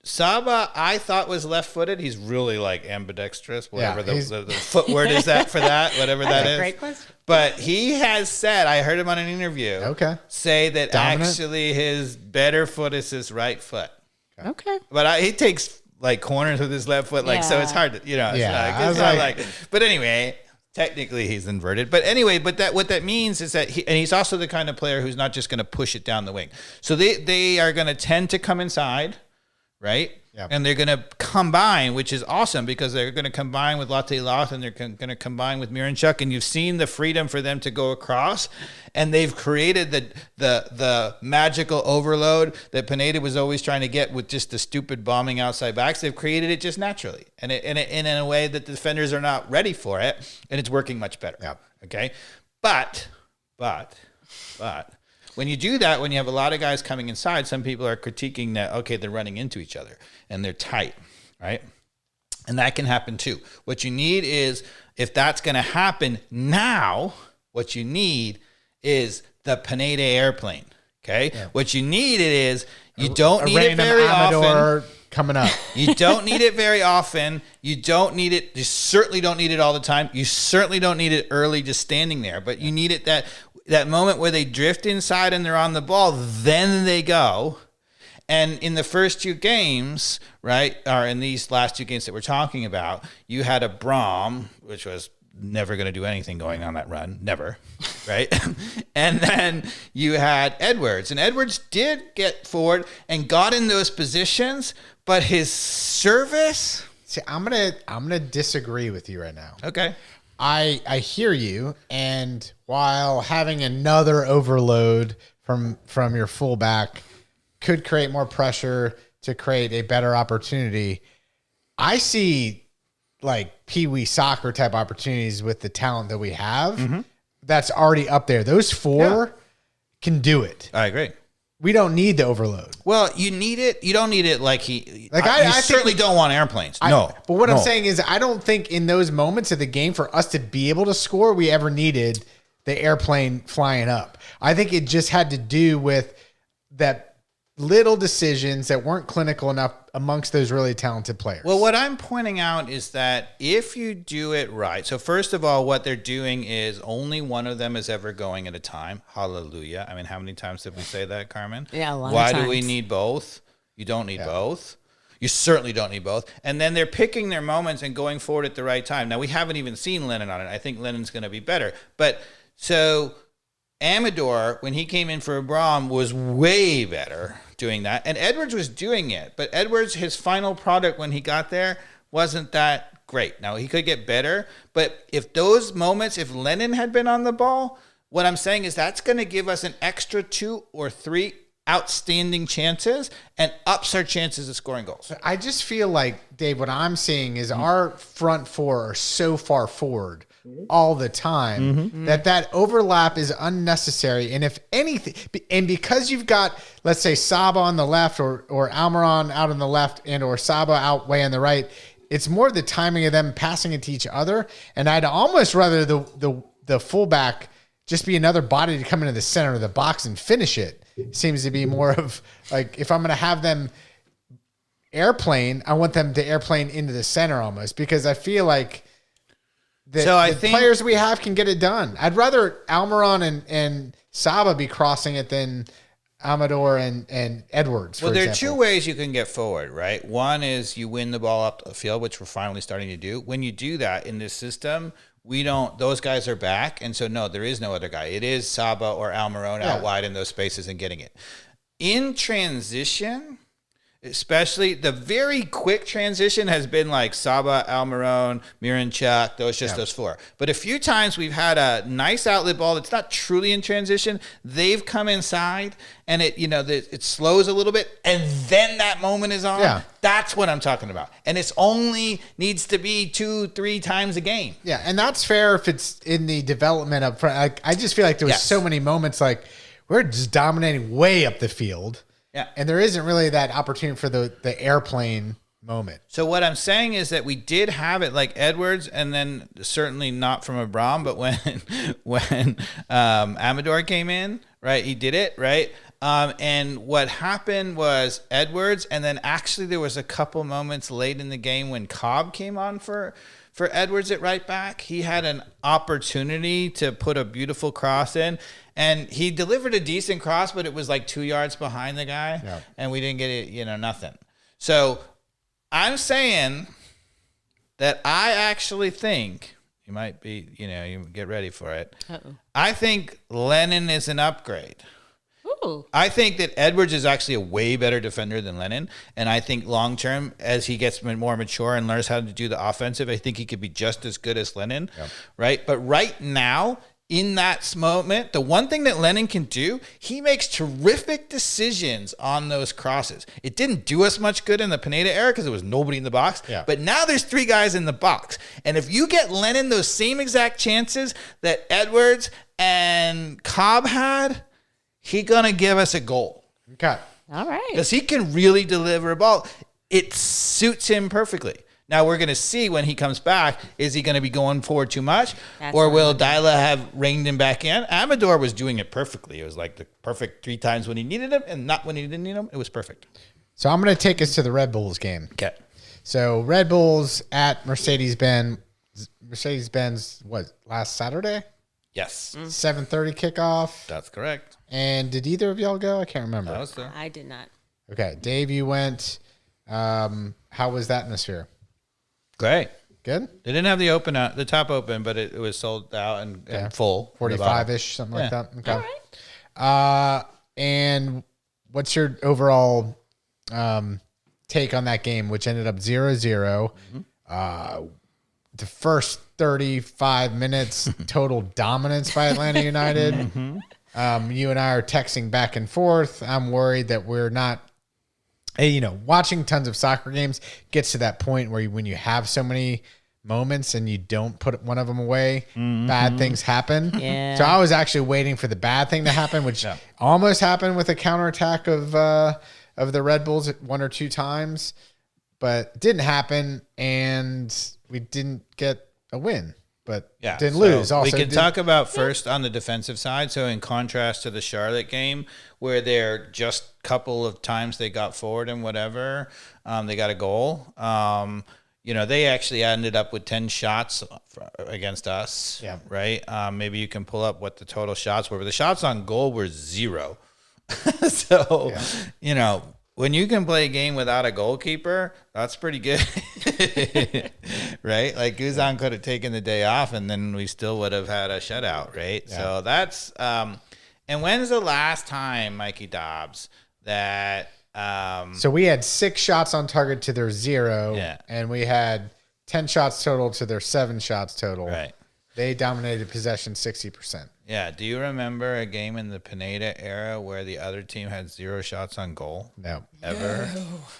Saba, I thought was left-footed. He's really like ambidextrous, whatever the foot word is that for that, whatever that is. Great question. But he has said, I heard him on an interview, say that Dominant? actually his better foot is his right foot. Okay. But he takes like corners with his left foot, so it's hard to, it's not like. But anyway, technically he's inverted. But anyway, what that means is that he's also the kind of player who's not just going to push it down the wing. So they are going to tend to come inside. Right? Yep. And they're going to combine, which is awesome because they're going to combine with Latte Loth and they're going to combine with Miranchuk. And you've seen the freedom for them to go across. And they've created the magical overload that Pineda was always trying to get with just the stupid bombing outside backs. They've created it just naturally. And in a way that the defenders are not ready for it. And it's working much better. Yep. Okay? But when you do that, when you have a lot of guys coming inside, some people are critiquing that, okay, they're running into each other and they're tight, right? And that can happen too. What you need is, if that's going to happen now, what you need is the Pineda airplane, okay? Yeah. What you need is, you don't need it very often. Coming up. You don't need it very often. You don't need it. You certainly don't need it all the time. You certainly don't need it early just standing there, but you need it that moment where they drift inside and they're on the ball, then they go. And in the first 2 games, right, or in these last 2 games that we're talking about, you had a Braum, which was never going to do anything going on that run, never, right? And then you had Edwards, and Edwards did get forward and got in those positions, but his service. See, I'm gonna disagree with you right now. Okay. I hear you, and while having another overload from your fullback could create more pressure to create a better opportunity, I see like Pee-wee soccer type opportunities with the talent that we have that's already up there. Those 4 can do it. I agree. We don't need the overload. Well, you need it. You don't need it I certainly don't want airplanes. No. But what I'm saying is, I don't think in those moments of the game for us to be able to score, we ever needed the airplane flying up. I think it just had to do with that little decisions that weren't clinical enough amongst those really talented players. Well, what I'm pointing out is that if you do it right, so first of all, what they're doing is only one of them is ever going at a time. Hallelujah. How many times did we say that, Carmen? Yeah, a lot Why of times. do we need both? You don't need both. You certainly don't need both. And then they're picking their moments and going forward at the right time. Now, we haven't even seen Lennon on it. I think Lennon's going to be better. But so Amador, when he came in for Braum, was way better doing that. And Edwards was doing it. But Edwards, his final product when he got there wasn't that great. Now, he could get better. But if those moments, if Lennon had been on the ball, what I'm saying is that's going to give us an extra 2 or 3 outstanding chances and ups our chances of scoring goals. I just feel like, Dave, what I'm seeing is our front 4 are so far forward all the time, that overlap is unnecessary. And if anything, and because you've got, let's say, Saba on the left or Almiron out on the left and or Saba out way on the right, it's more the timing of them passing it to each other. And I'd almost rather the fullback just be another body to come into the center of the box and finish it. Seems to be more of like, if I'm going to have them airplane, I want them to airplane into the center almost, because I feel like the players we have can get it done. I'd rather Almiron and Saba be crossing it than Amador and Edwards. Well, there are two ways you can get forward, right? One is you win the ball up the field, which we're finally starting to do. When you do that in this system, those guys are back. And so, no, there is no other guy. It is Saba or Almiron out wide in those spaces and getting it. In transition, especially the very quick transition has been like Saba, Almiron, Miranchuk, those four. But a few times we've had a nice outlet ball that's not truly in transition. They've come inside and it slows a little bit, and then that moment is on. Yeah. That's what I'm talking about. And it's only needs to be 2-3 times a game. Yeah, and that's fair if it's in the development up front. Like, I just feel like there was so many moments like we're just dominating way up the field. Yeah. And there isn't really that opportunity for the airplane moment. So what I'm saying is that we did have it like Edwards, and then certainly not from Abram, but when Amador came in, right, he did it, right? And what happened was Edwards, and then actually there was a couple moments late in the game when Cobb came on for Edwards at right back. He had an opportunity to put a beautiful cross in, and he delivered a decent cross, but it was like 2 yards behind the guy, and we didn't get it, nothing. So I'm saying that I actually think you might be, you get ready for it. Uh-oh. I think Lennon is an upgrade. Ooh. I think that Edwards is actually a way better defender than Lennon. And I think long term, as he gets more mature and learns how to do the offensive, I think he could be just as good as Lennon. Yep. Right. But right now, in that moment, the one thing that Lennon can do, he makes terrific decisions on those crosses. It didn't do us much good in the Pineda era because there was nobody in the box. Yeah. But now there's 3 guys in the box. And if you get Lennon those same exact chances that Edwards and Cobb had, he's going to give us a goal. Okay. All right. Because he can really deliver a ball. It suits him perfectly. Now we're going to see when he comes back, is he going to be going forward too much? Or will Dyla have reined him back in? Amador was doing it perfectly. It was like the perfect 3 times when he needed him and not when he didn't need him. It was perfect. So I'm going to take us to the Red Bulls game. Okay. So Red Bulls at Mercedes-Benz, last Saturday? Yes. 7:30 kickoff. That's correct. And did either of y'all go? I can't remember. I was there. I did not. Okay. Dave, you went. How was that atmosphere? Great. Good? They didn't have the top open, but it was sold out and full. 45-ish, something like that. Okay. All right. And what's your overall take on that game, which ended up 0-0? The first 35 minutes, total dominance by Atlanta United. You and I are texting back and forth. I'm worried that we're not, watching tons of soccer games gets to that point where when you have so many moments and you don't put one of them away, bad things happen. Yeah. So I was actually waiting for the bad thing to happen, which almost happened with a counterattack of the Red Bulls 1 or 2 times, but didn't happen, and we didn't get a win. But didn't lose. Also, we can talk about first on the defensive side. So in contrast to the Charlotte game, where they're just a couple of times they got forward and whatever, they got a goal. They actually ended up with 10 shots against us. Yeah. Right. Maybe you can pull up what the total shots were, but the shots on goal were 0. So, when you can play a game without a goalkeeper, that's pretty good. Right? Like Guzan could have taken the day off and then we still would have had a shutout, right? Yeah. So that's and when's the last time, Mikey Dobbs, that so we had 6 shots on target to their 0, and we had 10 shots total to their 7 shots total. Right. They dominated possession 60%. Yeah. Do you remember a game in the Pineda era where the other team had 0 shots on goal? No. Ever?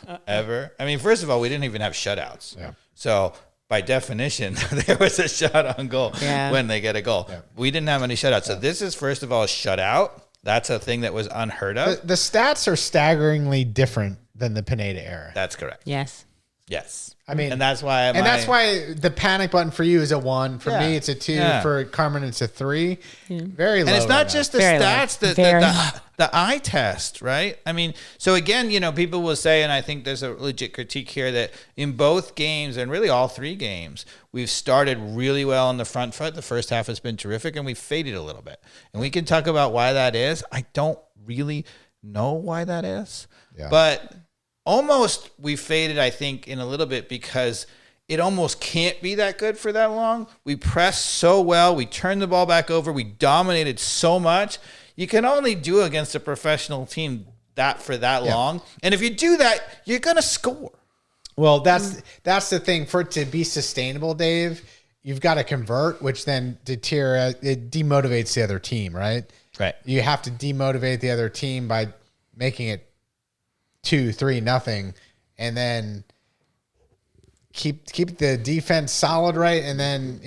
No. Ever? I mean, first of all, we didn't even have shutouts. Yeah. So, by definition, there was a shot on goal when they get a goal. Yeah. We didn't have any shutouts. So this is, first of all, a shutout. That's a thing that was unheard of. The stats are staggeringly different than the Pineda era. That's correct. Yes. I mean, and that's why that's why the panic button for you is a 1. For me, it's a 2. Yeah. For Carmen, it's a 3. Very low. And it's not just the stats, the eye test, right? I mean, so again, people will say, and I think there's a legit critique here, that in both games, and really all 3 games, we've started really well on the front foot. The first half has been terrific, and we faded a little bit. And we can talk about why that is. I don't really know why that is. Yeah. But almost we faded, I think, in a little bit because it almost can't be that good for that long. We pressed so well. We turned the ball back over. We dominated so much. You can only do against a professional team that for that long. And if you do that, you're going to score. Well, that's the thing. For it to be sustainable, Dave, you've got to convert, which then it demotivates the other team, right? Right. You have to demotivate the other team by making it 2-3-0, and then keep the defense solid, right? And then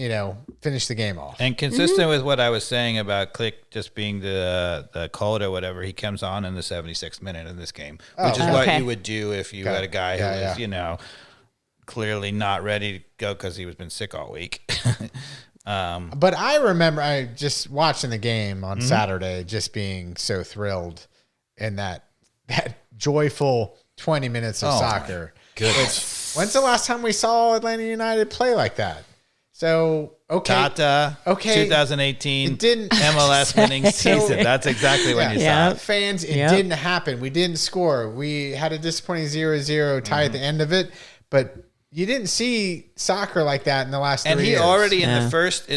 finish the game off. And consistent with what I was saying about Click just being the code or whatever, he comes on in the 76th minute in this game, which is what you would do if you had a guy who was clearly not ready to go because he was been sick all week. But I remember I just watching the game on Saturday, just being so thrilled in that joyful 20 minutes of soccer. When's the last time we saw Atlanta United play like that? So, Tata, 2018 it didn't MLS winning season. That's exactly when you saw it. Fans, it didn't happen. We didn't score. We had a disappointing 0-0 tie at the end of it, but you didn't see soccer like that in the last 3 years. And he already in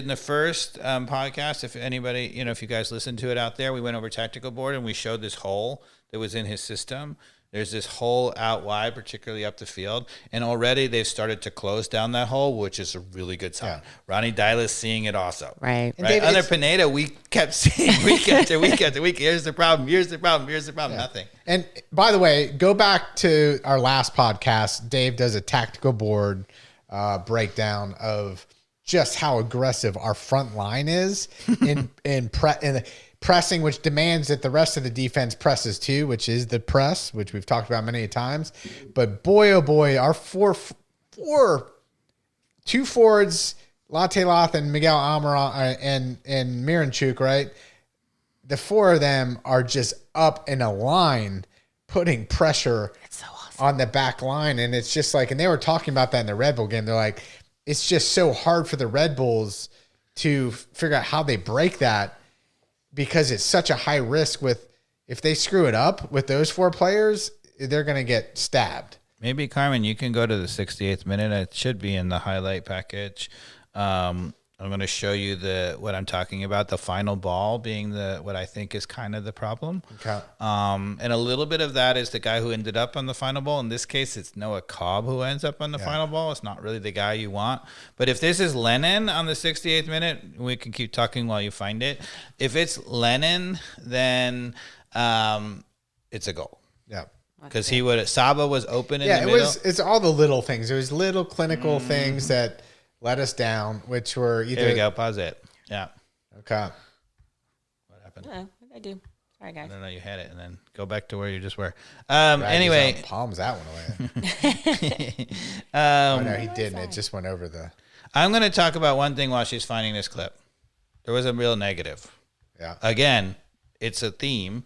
the first podcast, if anybody, if you guys listened to it out there, we went over tactical board and we showed this hole that was in his system. There's this hole out wide, particularly up the field, and already they've started to close down that hole, which is a really good sign. Yeah. Ronnie Dyla's seeing it also. Right. Dave, under Pineda, we kept seeing week after week after week. Here's the problem. Here's the problem. Here's the problem. Nothing. And by the way, go back to our last podcast. Dave does a tactical board breakdown of just how aggressive our front line is in pressing, which demands that the rest of the defense presses too, which is the press, which we've talked about many times. But boy, oh boy, our two forwards, Latte Loth and Miguel Almiron and Miranchuk, right? The 4 of them are just up in a line, putting pressure on the back line. And it's just like, and they were talking about that in the Red Bull game. They're like, it's just so hard for the Red Bulls to figure out how they break that, because it's such a high risk if they screw it up with those 4 players, they're going to get stabbed. Maybe, Carmen, you can go to the 68th minute. It should be in the highlight package. I'm going to show you what I'm talking about, the final ball being what I think is kind of the problem. Okay. And a little bit of that is the guy who ended up on the final ball. In this case, it's Noah Cobb who ends up on the final ball. It's not really the guy you want. But if this is Lennon on the 68th minute, we can keep talking while you find it. If it's Lennon, then it's a goal. Yeah. Because Saba was open in the middle. It's all the little things. It was little clinical things that let us down, which were either. There we go. Pause it. Yeah. Okay. What happened? What did I do? Sorry, guys. No, you had it, and then go back to where you just were. Anyway, palms that one away. No, he didn't. It just went over the. I'm going to talk about one thing while she's finding this clip. There was a real negative. Yeah. Again, it's a theme,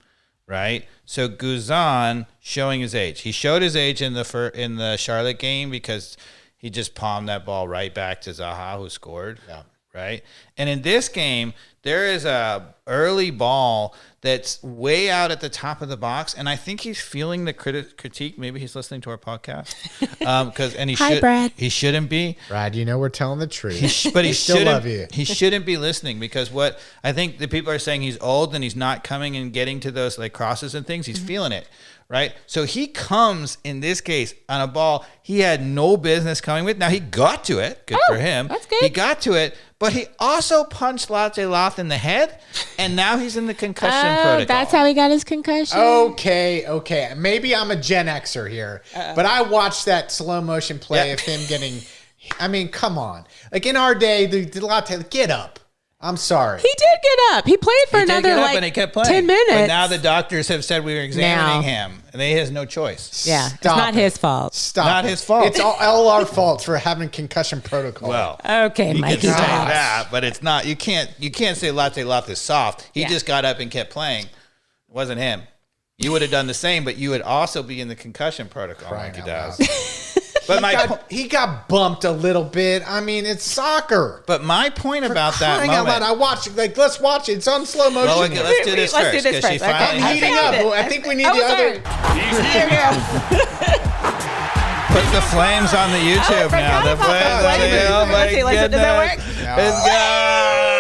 right? So Guzan showing his age. He showed his age in the Charlotte game because he just palmed that ball right back to Zaha, who scored. Yeah. Right. And in this game, there is a early ball that's way out at the top of the box, and I think he's feeling the critique. Maybe he's listening to our podcast, Brad. He shouldn't be. Brad, we're telling the truth. But he still love you. He shouldn't be listening, because what I think the people are saying, he's old and he's not coming and getting to those like crosses and things. He's feeling it. Right. So he comes in this case on a ball he had no business coming with. Now he got to it. Good for him. That's good. He got to it, but he also punched Latte Loth in the head, and now he's in the concussion protocol. That's how he got his concussion. Okay. Maybe I'm a Gen Xer here, but I watched that slow motion play of him getting I mean, come on. Like in our day, the latte, get up. I'm sorry. He did get up. He played for another and he kept playing. 10 minutes. But now the doctors have said we were examining him, and he has no choice. Yeah, it's not his fault. Stop. Not his fault. It's all our fault for having concussion protocol. Well, Okay, you Mikey. can say that, but it's not. You can't say Latte Loft is soft. He Yeah. just got up and kept playing. It wasn't him. You would have done the same, but you would also be in the concussion protocol like he does. But he got bumped a little bit. I mean, it's soccer. But my point about that Crying out moment. loud, I watched it. Like, let's watch it. It's on slow motion. Well, let's do this Let's do first. this 'Cause she first. Okay. finally I'm heating up. I think we need the other. Put the flames on the YouTube now. The flames on the Oh my Let's see, does that goodness. work? It's gone.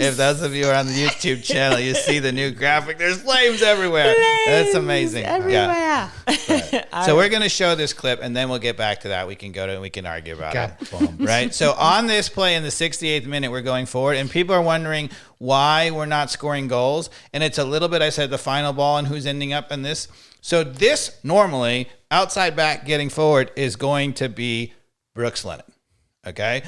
If those of you are on the YouTube channel, you see the new graphic. There's flames everywhere. That's amazing. Everywhere. Yeah. So we're going to show this clip, and then we'll get back to that. We can go to and we can argue about it. Right? So on this play in the 68th minute, we're going forward, and people are wondering why we're not scoring goals. And it's a little bit, I said, the final ball and who's ending up in this. So this normally, outside back getting forward, is going to be Brooks Lennon. Okay?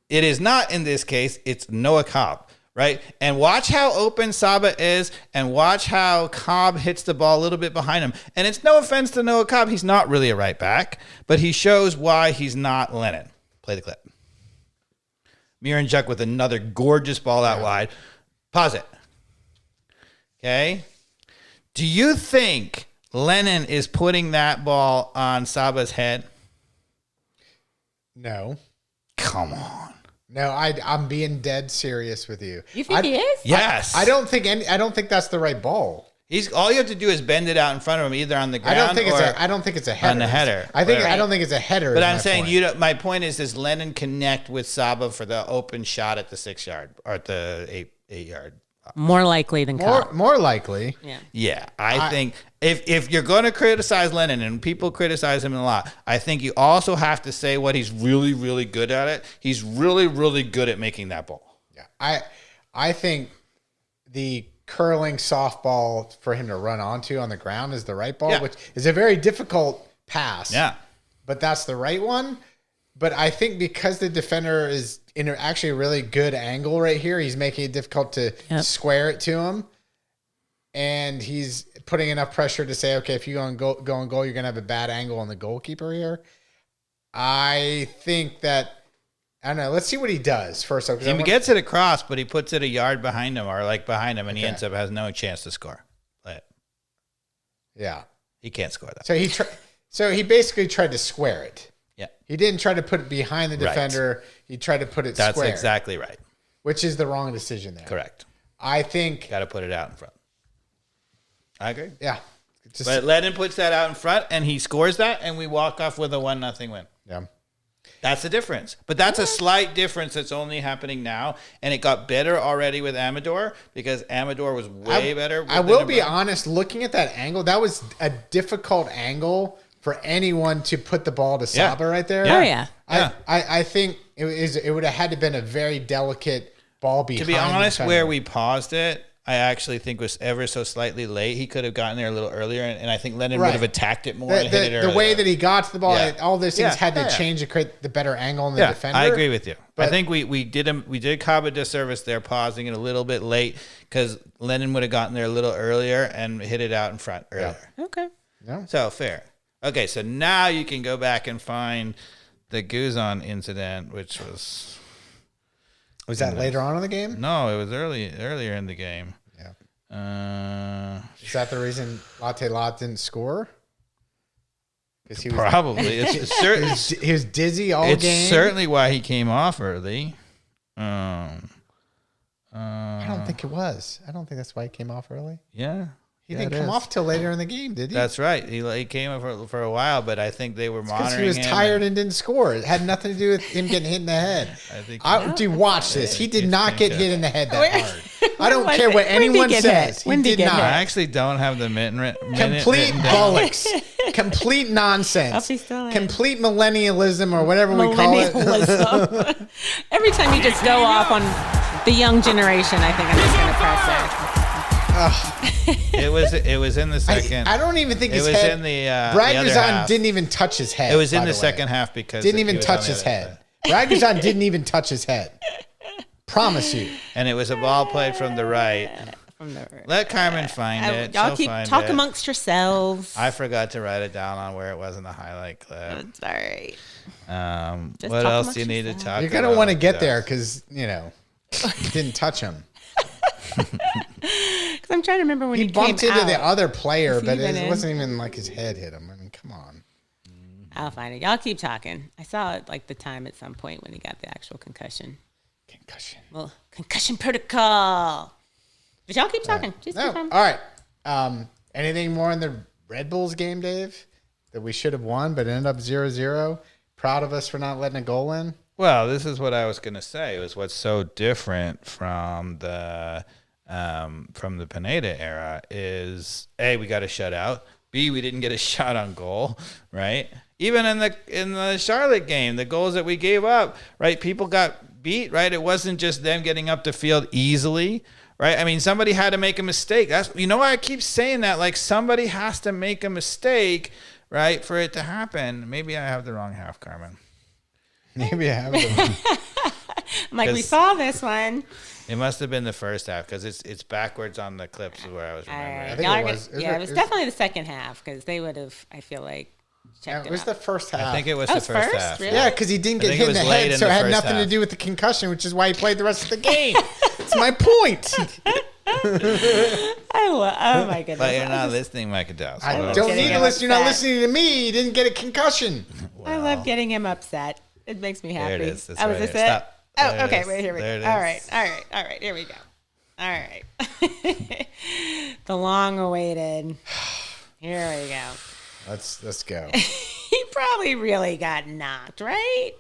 It is not in this case. It's Noah Cobb. Right? And watch how open Saba is, and watch how Cobb hits the ball a little bit behind him. And it's no offense to Noah Cobb. He's not really a right back, but he shows why he's not Lennon. Play the clip. Miranchuk with another gorgeous ball out wide. Pause it. Okay? Do you think Lennon is putting that ball on Saba's head? No. Come on. No, I'm being dead serious with you. You think he is? Yes. I don't think that's the right ball. He's all you have to do is bend it out in front of him, either on the ground I don't think it's a header. on the header. I don't think it's a header. But I'm saying my point is, does Lennon connect with Saba for the open shot at the 6 yard or at the 8 yard? More likely than Cobb. more likely. Yeah. Yeah, I think if you're going to criticize Lennon, and people criticize him a lot, I think you also have to say what he's really, really good at it. He's really, really good at making that ball. Yeah, I think the curling softball for him to run onto on the ground is the right ball, which is a very difficult pass. Yeah, but that's the right one. But I think because the defender is in actually a really good angle right here, he's making it difficult to square it to him. And he's putting enough pressure to say, okay, if you go on goal, you're going to have a bad angle on the goalkeeper here. I think that, I don't know. Let's see what he does first. He gets it across, but he puts it a yard behind him or like behind him, and he ends up has no chance to score. Play it. Yeah. He can't score that. So he basically tried to square it. Yeah. He didn't try to put it behind the defender. Right. He tried to put it square. That's exactly right. Which is the wrong decision there. Correct. I think. Got to put it out in front. I agree. Yeah. But Lennon puts that out in front, and he scores that, and we walk off with a 1-0 win. Yeah. That's the difference. But that's a slight difference that's only happening now, and it got better already with Amador because Amador was way better. I will be honest, looking at that angle, that was a difficult angle for anyone to put the ball to Saba right there. Oh, yeah. I think it would have had to been a very delicate ball behind. To be honest, where we paused it, I actually think was ever so slightly late. He could have gotten there a little earlier, and I think Lennon would have attacked it more and hit it earlier. The way that he got to the ball, all those things had to change to create the better angle on the defender. I agree with you. But I think we did Cobb a disservice there, pausing it a little bit late because Lennon would have gotten there a little earlier and hit it out in front earlier. Yeah. Okay. Yeah. So fair. Okay, so now you can go back and find the Guzan incident, which was... Was that later on in the game? No, it was earlier in the game. Yeah. Is that the reason Latte Lot didn't score? Because he was probably. He was dizzy all game. It's certainly why he came off early. I don't think it was. I don't think that's why he came off early. Yeah. He didn't come off till later in the game, did he? That's right. He came up for a while, but I think they were monitoring him. Because he was tired and didn't score. It had nothing to do with him getting hit in the head. Dude, watch this. He did not get hit in the head that hard. I don't care what anyone says. He did not. I actually don't have the minute. Complete bollocks. Complete nonsense. Complete millennialism or whatever we call it. Every time you just go off on the young generation, I think I'm just going to press it. It was in the second. I don't even think his head. In the Brad Guzan didn't even touch his head. It was in the second half because didn't even touch his head. Raguzan didn't even touch his head. Promise you. And it was a ball played from the right. Let Carmen find it. Y'all She'll keep find talk it. amongst yourselves. I forgot to write it down on where it was in the highlight clip. It's all right. What else do you need to talk about? You're going to want to get there because, you didn't touch him. Because I'm trying to remember when he bumped came into out. the other player, but it in? wasn't even like his head hit him. I mean, come on. I'll find it. Y'all keep talking. I saw it like the time at some point when he got the actual concussion. Well, concussion protocol. But y'all keep talking. Just keep talking. All right. Anything more in the Red Bulls game, Dave, that we should have won, but ended up 0-0? Proud of us for not letting a goal in? Well, this is what I was going to say. It was what's so different from the Pineda era is A, we got a shutout. B, we didn't get a shot on goal, right? Even in the Charlotte game, the goals that we gave up, right? People got beat, right? It wasn't just them getting up the field easily, right? I mean, somebody had to make a mistake. That's why I keep saying that. Like, somebody has to make a mistake, right, for it to happen. Maybe I have the wrong half, Carmen. Maybe I have the I'm like, we saw this one. It must have been the first half because it's backwards on the clips where I was remembering. I think it was. It was definitely the second half because they would have, I feel like, checked it was out. the first half. I think it was the first half. Really? Yeah, because he didn't get hit in the head, so it had nothing to do with the concussion, which is why he played the rest of the game. That's my point. Oh my goodness! But you're not listening, Micah Dowse. I don't need to listen. You're not listening to me. You didn't get a concussion. I love getting him upset. It makes me happy. There it is. That's was right this here. it? Stop. Oh, There it okay. is. Wait, here we There go. it is. All right. Here we go. All right. The long-awaited. Here we go. Let's go. He probably really got knocked, right?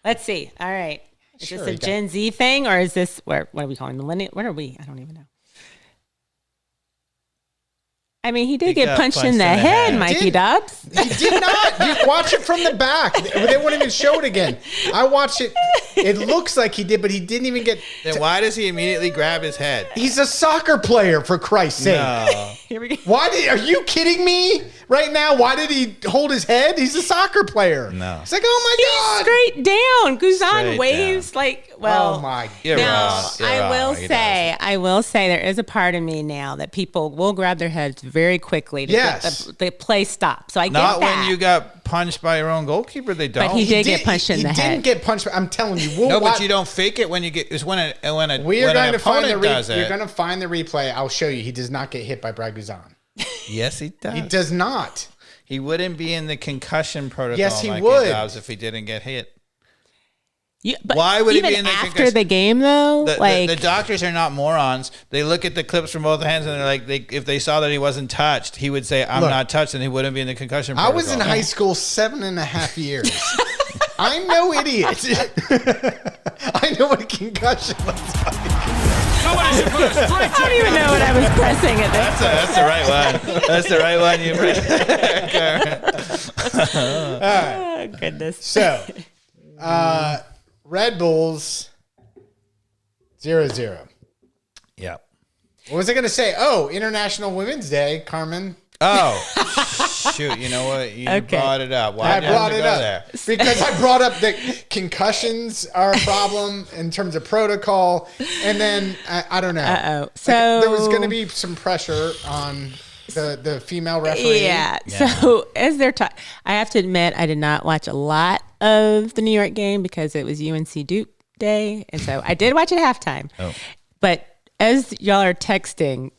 Let's see. All right. Is Sure, this a he got- Gen Z thing or is this what are we calling millennial? What are we? I don't even know. I mean, he did get got punched in the head, Mikey Dubs. He did not. You watch it from the back. They won't even show it again. I watched it. It looks like he did, but he didn't even get. Then why does he immediately grab his head? He's a soccer player, for Christ's sake. No. Here we go. Are you kidding me right now? Why did he hold his head? He's a soccer player. No. It's like, oh my God. Straight down. Guzan Straight waves like, well. Oh my You're Now, wrong. You're I wrong. will He say, there is a part of me now that people will grab their heads very quickly to Yes. get the play stop. So I get Not that. when you got punched by your own goalkeeper. They don't. But he did get punched in the He head. didn't get punched. I'm telling you. We'll No, watch. but you don't fake it when you get. It's when an We are when going an to find the opponent does You're it. going to find the replay. I'll show you. He does not get hit by Brad Guzan. Yes, he does. He does not. He wouldn't be in the concussion protocol. Yes, he like would. Dobbs if he didn't get hit. But Why would he even be in the after concussion? the game though? The doctors are not morons. They look at the clips from both hands and they're like, if they saw that he wasn't touched, he would say, "I'm Look, not touched," and he wouldn't be in the concussion I protocol. was in high school 7.5 years. I'm no idiot. I know what a concussion looks like. I don't even know what I was pressing at this. That's the right one. That's the right one. You Oh goodness. So, Red Bulls 0-0. Yeah. What was I going to say? Oh, International Women's Day, Carmen. Oh, shoot. You know what? You Okay. brought it up. Why I did you have brought to it go up there? because I brought up that concussions are a problem in terms of protocol, and then I don't know. Uh-oh. So there was So- going to be some pressure on the female referee. Yeah. So as they're talking, I have to admit I did not watch a lot of the New York game because it was UNC Duke day, and so I did watch it at halftime. Oh. But as y'all are texting,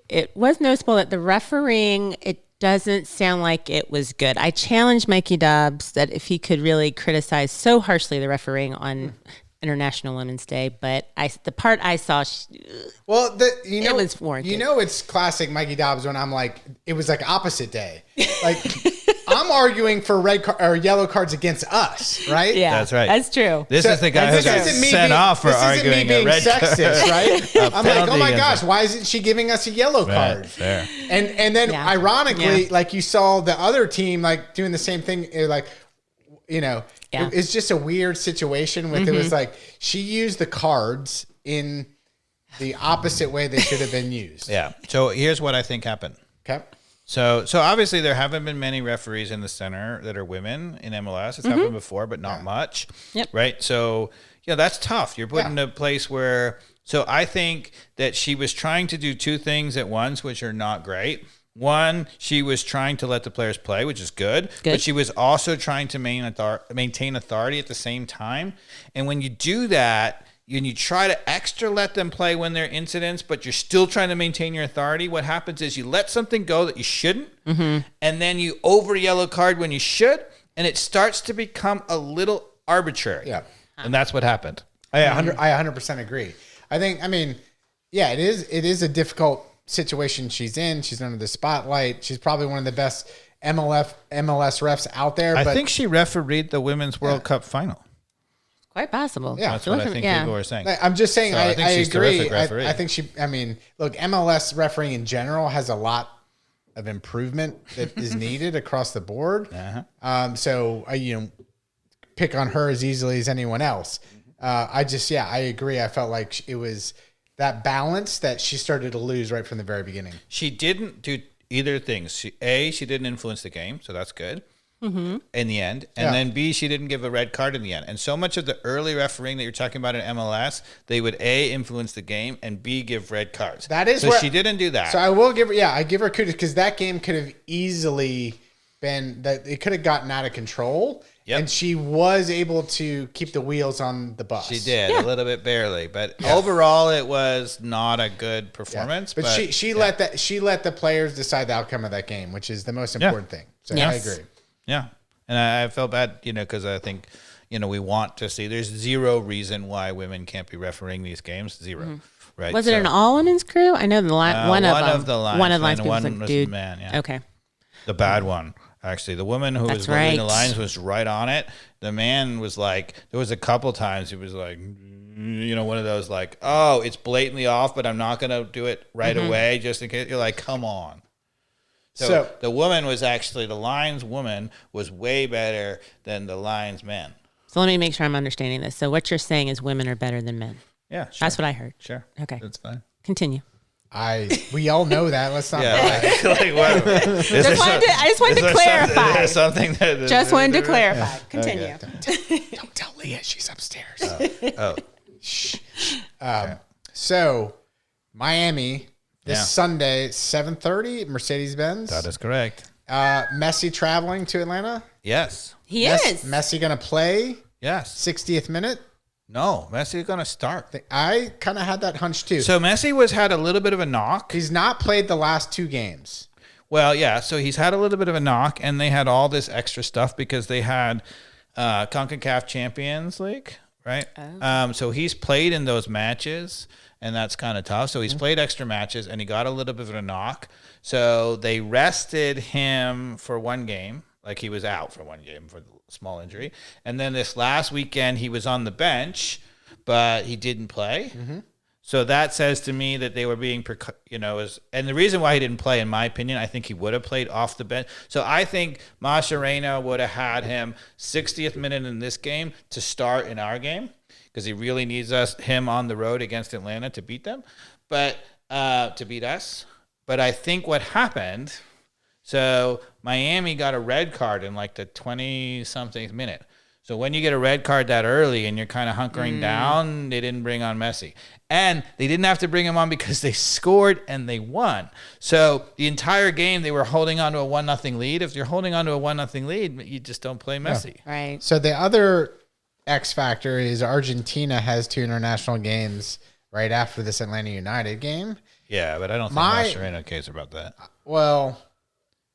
it was noticeable that the refereeing, it doesn't sound like it was good. I challenged Mikey Dobbs that if he could really criticize so harshly the refereeing on International Women's Day, but the part I saw, Well, it was warranted. You know, it's classic Mikey Dobbs when I'm like, it was like opposite day. Like I'm arguing for or yellow cards against us, right? yeah, That's right. That's true. This is the guy who This got isn't me sent being- off for this isn't arguing me a being red sexist, card. right? I'm like, penalty oh my against gosh, him. why isn't she giving us a yellow card? Right, fair. And then Yeah. ironically, Yeah. like you saw the other team like doing the same thing, like Yeah. it's just a weird situation with it was like she used the cards in the opposite way they should have been used. Yeah. So here's what I think happened. Okay. So obviously there haven't been many referees in the center that are women in MLS. It's happened before, but not much. Yep. Right. So that's tough. You're put in a place where. So I think that she was trying to do two things at once, which are not great. One, she was trying to let the players play, which is good. But she was also trying to maintain authority at the same time. And when you do that, and you try to extra let them play when there are incidents, but you're still trying to maintain your authority, what happens is you let something go that you shouldn't, and then you over yellow card when you should, and it starts to become a little arbitrary. Yeah. And that's what happened. I 100% agree. It is a difficult situation she's in. She's under the spotlight. She's probably one of the best MLS refs out there. I think she refereed the Women's World Cup final. Quite possible. Yeah. That's what I think people were saying. I'm just saying, So I think she's agree. terrific referee. I think look, MLS refereeing in general has a lot of improvement that is needed across the board. So pick on her as easily as anyone else. I agree. I felt like it was that balance that she started to lose right from the very beginning. She didn't do either things. She didn't influence the game, so that's good. In the end, and then B, she didn't give a red card in the end. And so much of the early refereeing that you're talking about in MLS, they would A, influence the game, and B, give red cards. That is so she didn't do that. So I will give her, I give her kudos because that game could have easily been that it could have gotten out of control. Yep. And she was able to keep the wheels on the bus. She did a little bit barely, but overall it was not a good performance. But she let the players decide the outcome of that game, which is the most important thing. So I agree. Yeah. And I felt bad, because I think, we want to see, there's zero reason why women can't be refereeing these games. Zero. Right. Was it an all women's crew? I know one of the lines crew was like, was dude. the man. Yeah. Okay. The bad one. Actually, the woman who was reading the lines was right on it. The man was like, there was a couple times he was like, one of those like, oh, it's blatantly off, but I'm not going to do it right away just in case. You're like, come on. So the woman was actually, the lines woman was way better than the lines man. So let me make sure I'm understanding this. So what you're saying is women are better than men. Yeah, sure. That's what I heard. Sure. Okay. That's fine. Continue. We all know that. Let's not. Just wanted to clarify. There's something that Just wanted to clarify. Continue. Okay. Don't tell Leah she's upstairs. Shh. So Miami this Sunday, 7:30, Mercedes-Benz. That is correct. Messi traveling to Atlanta. Yes. He is. Messi going to play. Yes. 60th minute. No, Messi is going to start. I kind of had that hunch too. So Messi had a little bit of a knock. He's not played the last two games. Well, yeah. So he's had a little bit of a knock, and they had all this extra stuff because they had CONCACAF Champions League, right? Oh. So he's played in those matches, and that's kind of tough. So he's played extra matches, and he got a little bit of a knock. So they rested him for one game. Like he was out for one game for the small injury. And then this last weekend, he was on the bench, but he didn't play. So that says to me that they were being, and the reason why he didn't play, in my opinion, I think he would have played off the bench. So I think Mascherano would have had him 60th minute in this game to start in our game because he really needs him on the road against Atlanta to beat them, but to beat us. But I think what happened. So Miami got a red card in like the 20-something minute. So when you get a red card that early and you're kind of hunkering down, they didn't bring on Messi. And they didn't have to bring him on because they scored and they won. So the entire game, they were holding on to a 1-0 lead. If you're holding on to a 1-0 lead, you just don't play Messi. Yeah. Right. So the other X factor is Argentina has 2 international games right after this Atlanta United game. Yeah, but I don't think Mascherano cares about that. Well...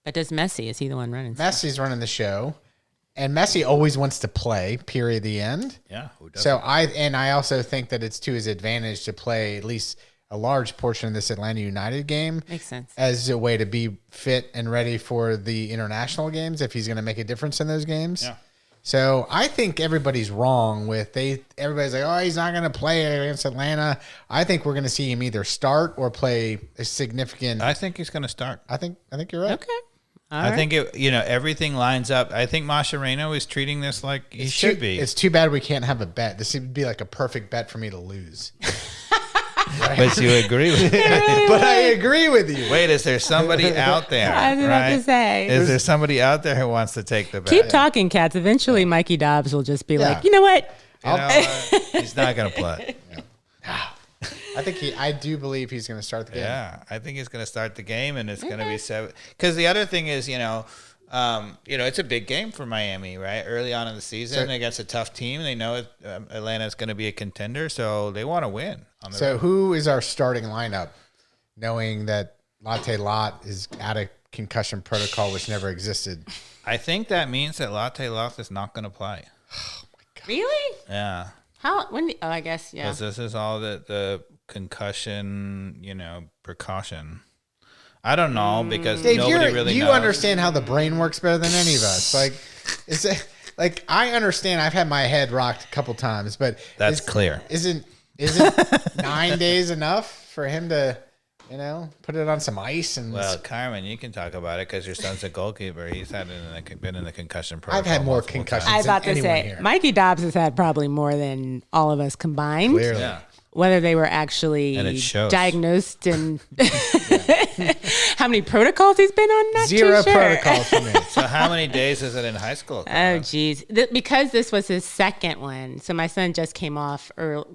But does Messi? Is he the one running? Messi's running the show, and Messi always wants to play. Period. The end. Yeah. Who doesn't? So I also think that it's to his advantage to play at least a large portion of this Atlanta United game. Makes sense. As a way to be fit and ready for the international games if he's going to make a difference in those games. Yeah. So I think everybody's wrong with everybody's like, oh, he's not going to play against Atlanta. I think we're going to see him either start or play a significant. I think he's going to start. I think you're right. Okay. I think everything lines up. I think Mascherano is treating this like he should be. It's too bad we can't have a bet. This would be like a perfect bet for me to lose. but you agree with me. But I agree with you. Wait, is there somebody out there? I was about to say. Is there somebody out there who wants to take the bet? Keep talking, cats. Eventually, Mikey Dobbs will just be like, you know what? You know, he's not going to play. I do believe he's going to start the game. Yeah, I think he's going to start the game, and it's going to be 7. Because the other thing is, it's a big game for Miami, right? Early on in the season against a tough team, they know Atlanta's going to be a contender, so they want to win. So who is our starting lineup, knowing that Latte Lot is out of concussion protocol, which never existed? I think that means that Latte Loth is not going to play. Oh my God. Really? Yeah. How? When? I guess, yeah. Because this is all the concussion, precaution. I don't know because Dave, nobody really you knows. understand how the brain works better than any of us. I understand. I've had my head rocked a couple times, but That's clear. Isn't 9 days enough for him to, put it on some ice? And Well, Carmen, you can talk about it because your son's a goalkeeper. He's been in the concussion protocol. I've had more multiple concussions. I was about to anyone say, here. Mikey Dobbs has had probably more than all of us combined. Clearly. Yeah. Whether they were actually And it shows. diagnosed and how many protocols he's been on, not Zero too sure. protocols for me. So how many days is it in high school? Oh, geez. Because this was his second one. So my son just came off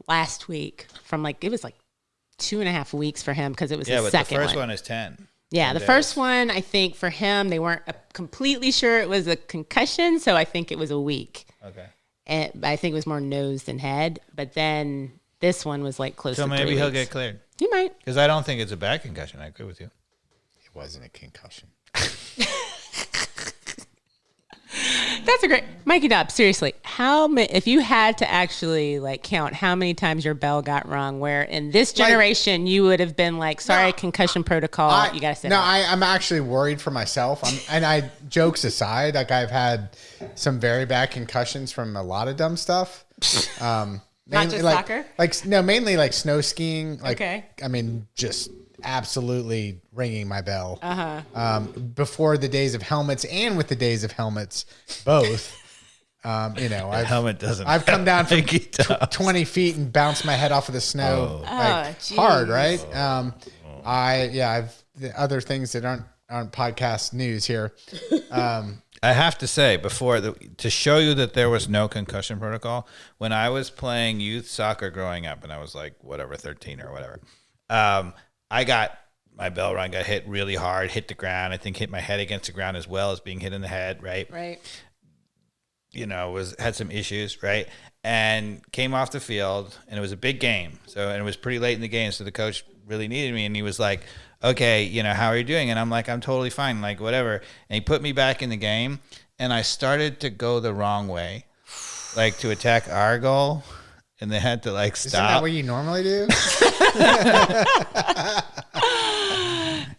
last week from it was 2.5 weeks for him because it was his but second the first one is 10. Yeah, 10 the days. first one, I think for him, they weren't completely sure it was a concussion. So I think it was a week. Okay. And I think it was more nose than head. But then this one was close So to 3 maybe weeks. he'll get cleared. He might. Because I don't think it's a bad concussion. I agree with you. It wasn't a concussion. That's a great Mikey Dobbs. Seriously, if you had to actually count how many times your bell got rung, where in this generation you would have been sorry, concussion protocol, you gotta sit. I'm actually worried for myself. Jokes aside, I've had some very bad concussions from a lot of dumb stuff. Not just soccer? Mainly snow skiing. Okay. Just absolutely ringing my bell. Before the days of helmets and with the days of helmets, both. Helmet doesn't. I've come down from Mikey Dobbs. 20 feet and bounced my head off of the snow. geez. Hard, right? I've the other things that aren't podcast news here. I have to say, to show you that there was no concussion protocol, when I was playing youth soccer growing up, and I was 13 or whatever, I got my bell rung, got hit really hard, hit the ground. I think hit my head against the ground as well as being hit in the head, right? Right. Had some issues, right? And came off the field, and it was a big game. And it was pretty late in the game, so the coach really needed me, and he was like, okay, how are you doing? And I'm like, I'm totally fine, whatever. And he put me back in the game, and I started to go the wrong way, to attack our goal, and they had to stop. Isn't that what you normally do?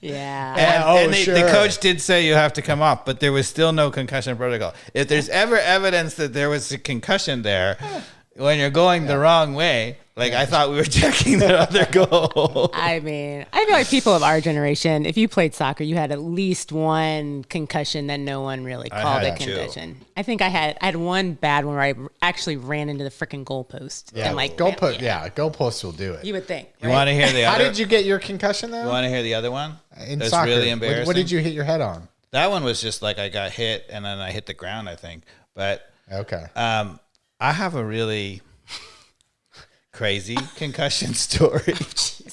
Yeah. And the coach did say you have to come off, but there was still no concussion protocol. If there's ever evidence that there was a concussion there, when you're going the wrong way, I thought we were checking the other goal. I feel like people of our generation, if you played soccer, you had at least one concussion that no one really called a had two. concussion. I think I had one bad one where I actually ran into the freaking goalpost. Yeah, And goalposts will do it. You would think. You want to hear the How other? did you get your concussion though? You want to hear the other one? In That's soccer, really embarrassing. What did you hit your head on? That one was just I got hit and then I hit the ground, I think. But Okay. I have a really crazy concussion story.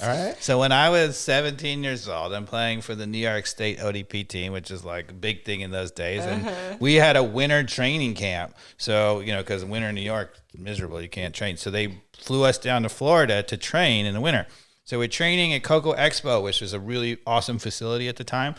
All right. So when I was 17 years old, I'm playing for the New York State ODP team, which is a big thing in those days. And we had a winter training camp. So, because winter in New York is miserable. You can't train. So they flew us down to Florida to train in the winter. So we're training at Coco Expo, which was a really awesome facility at the time,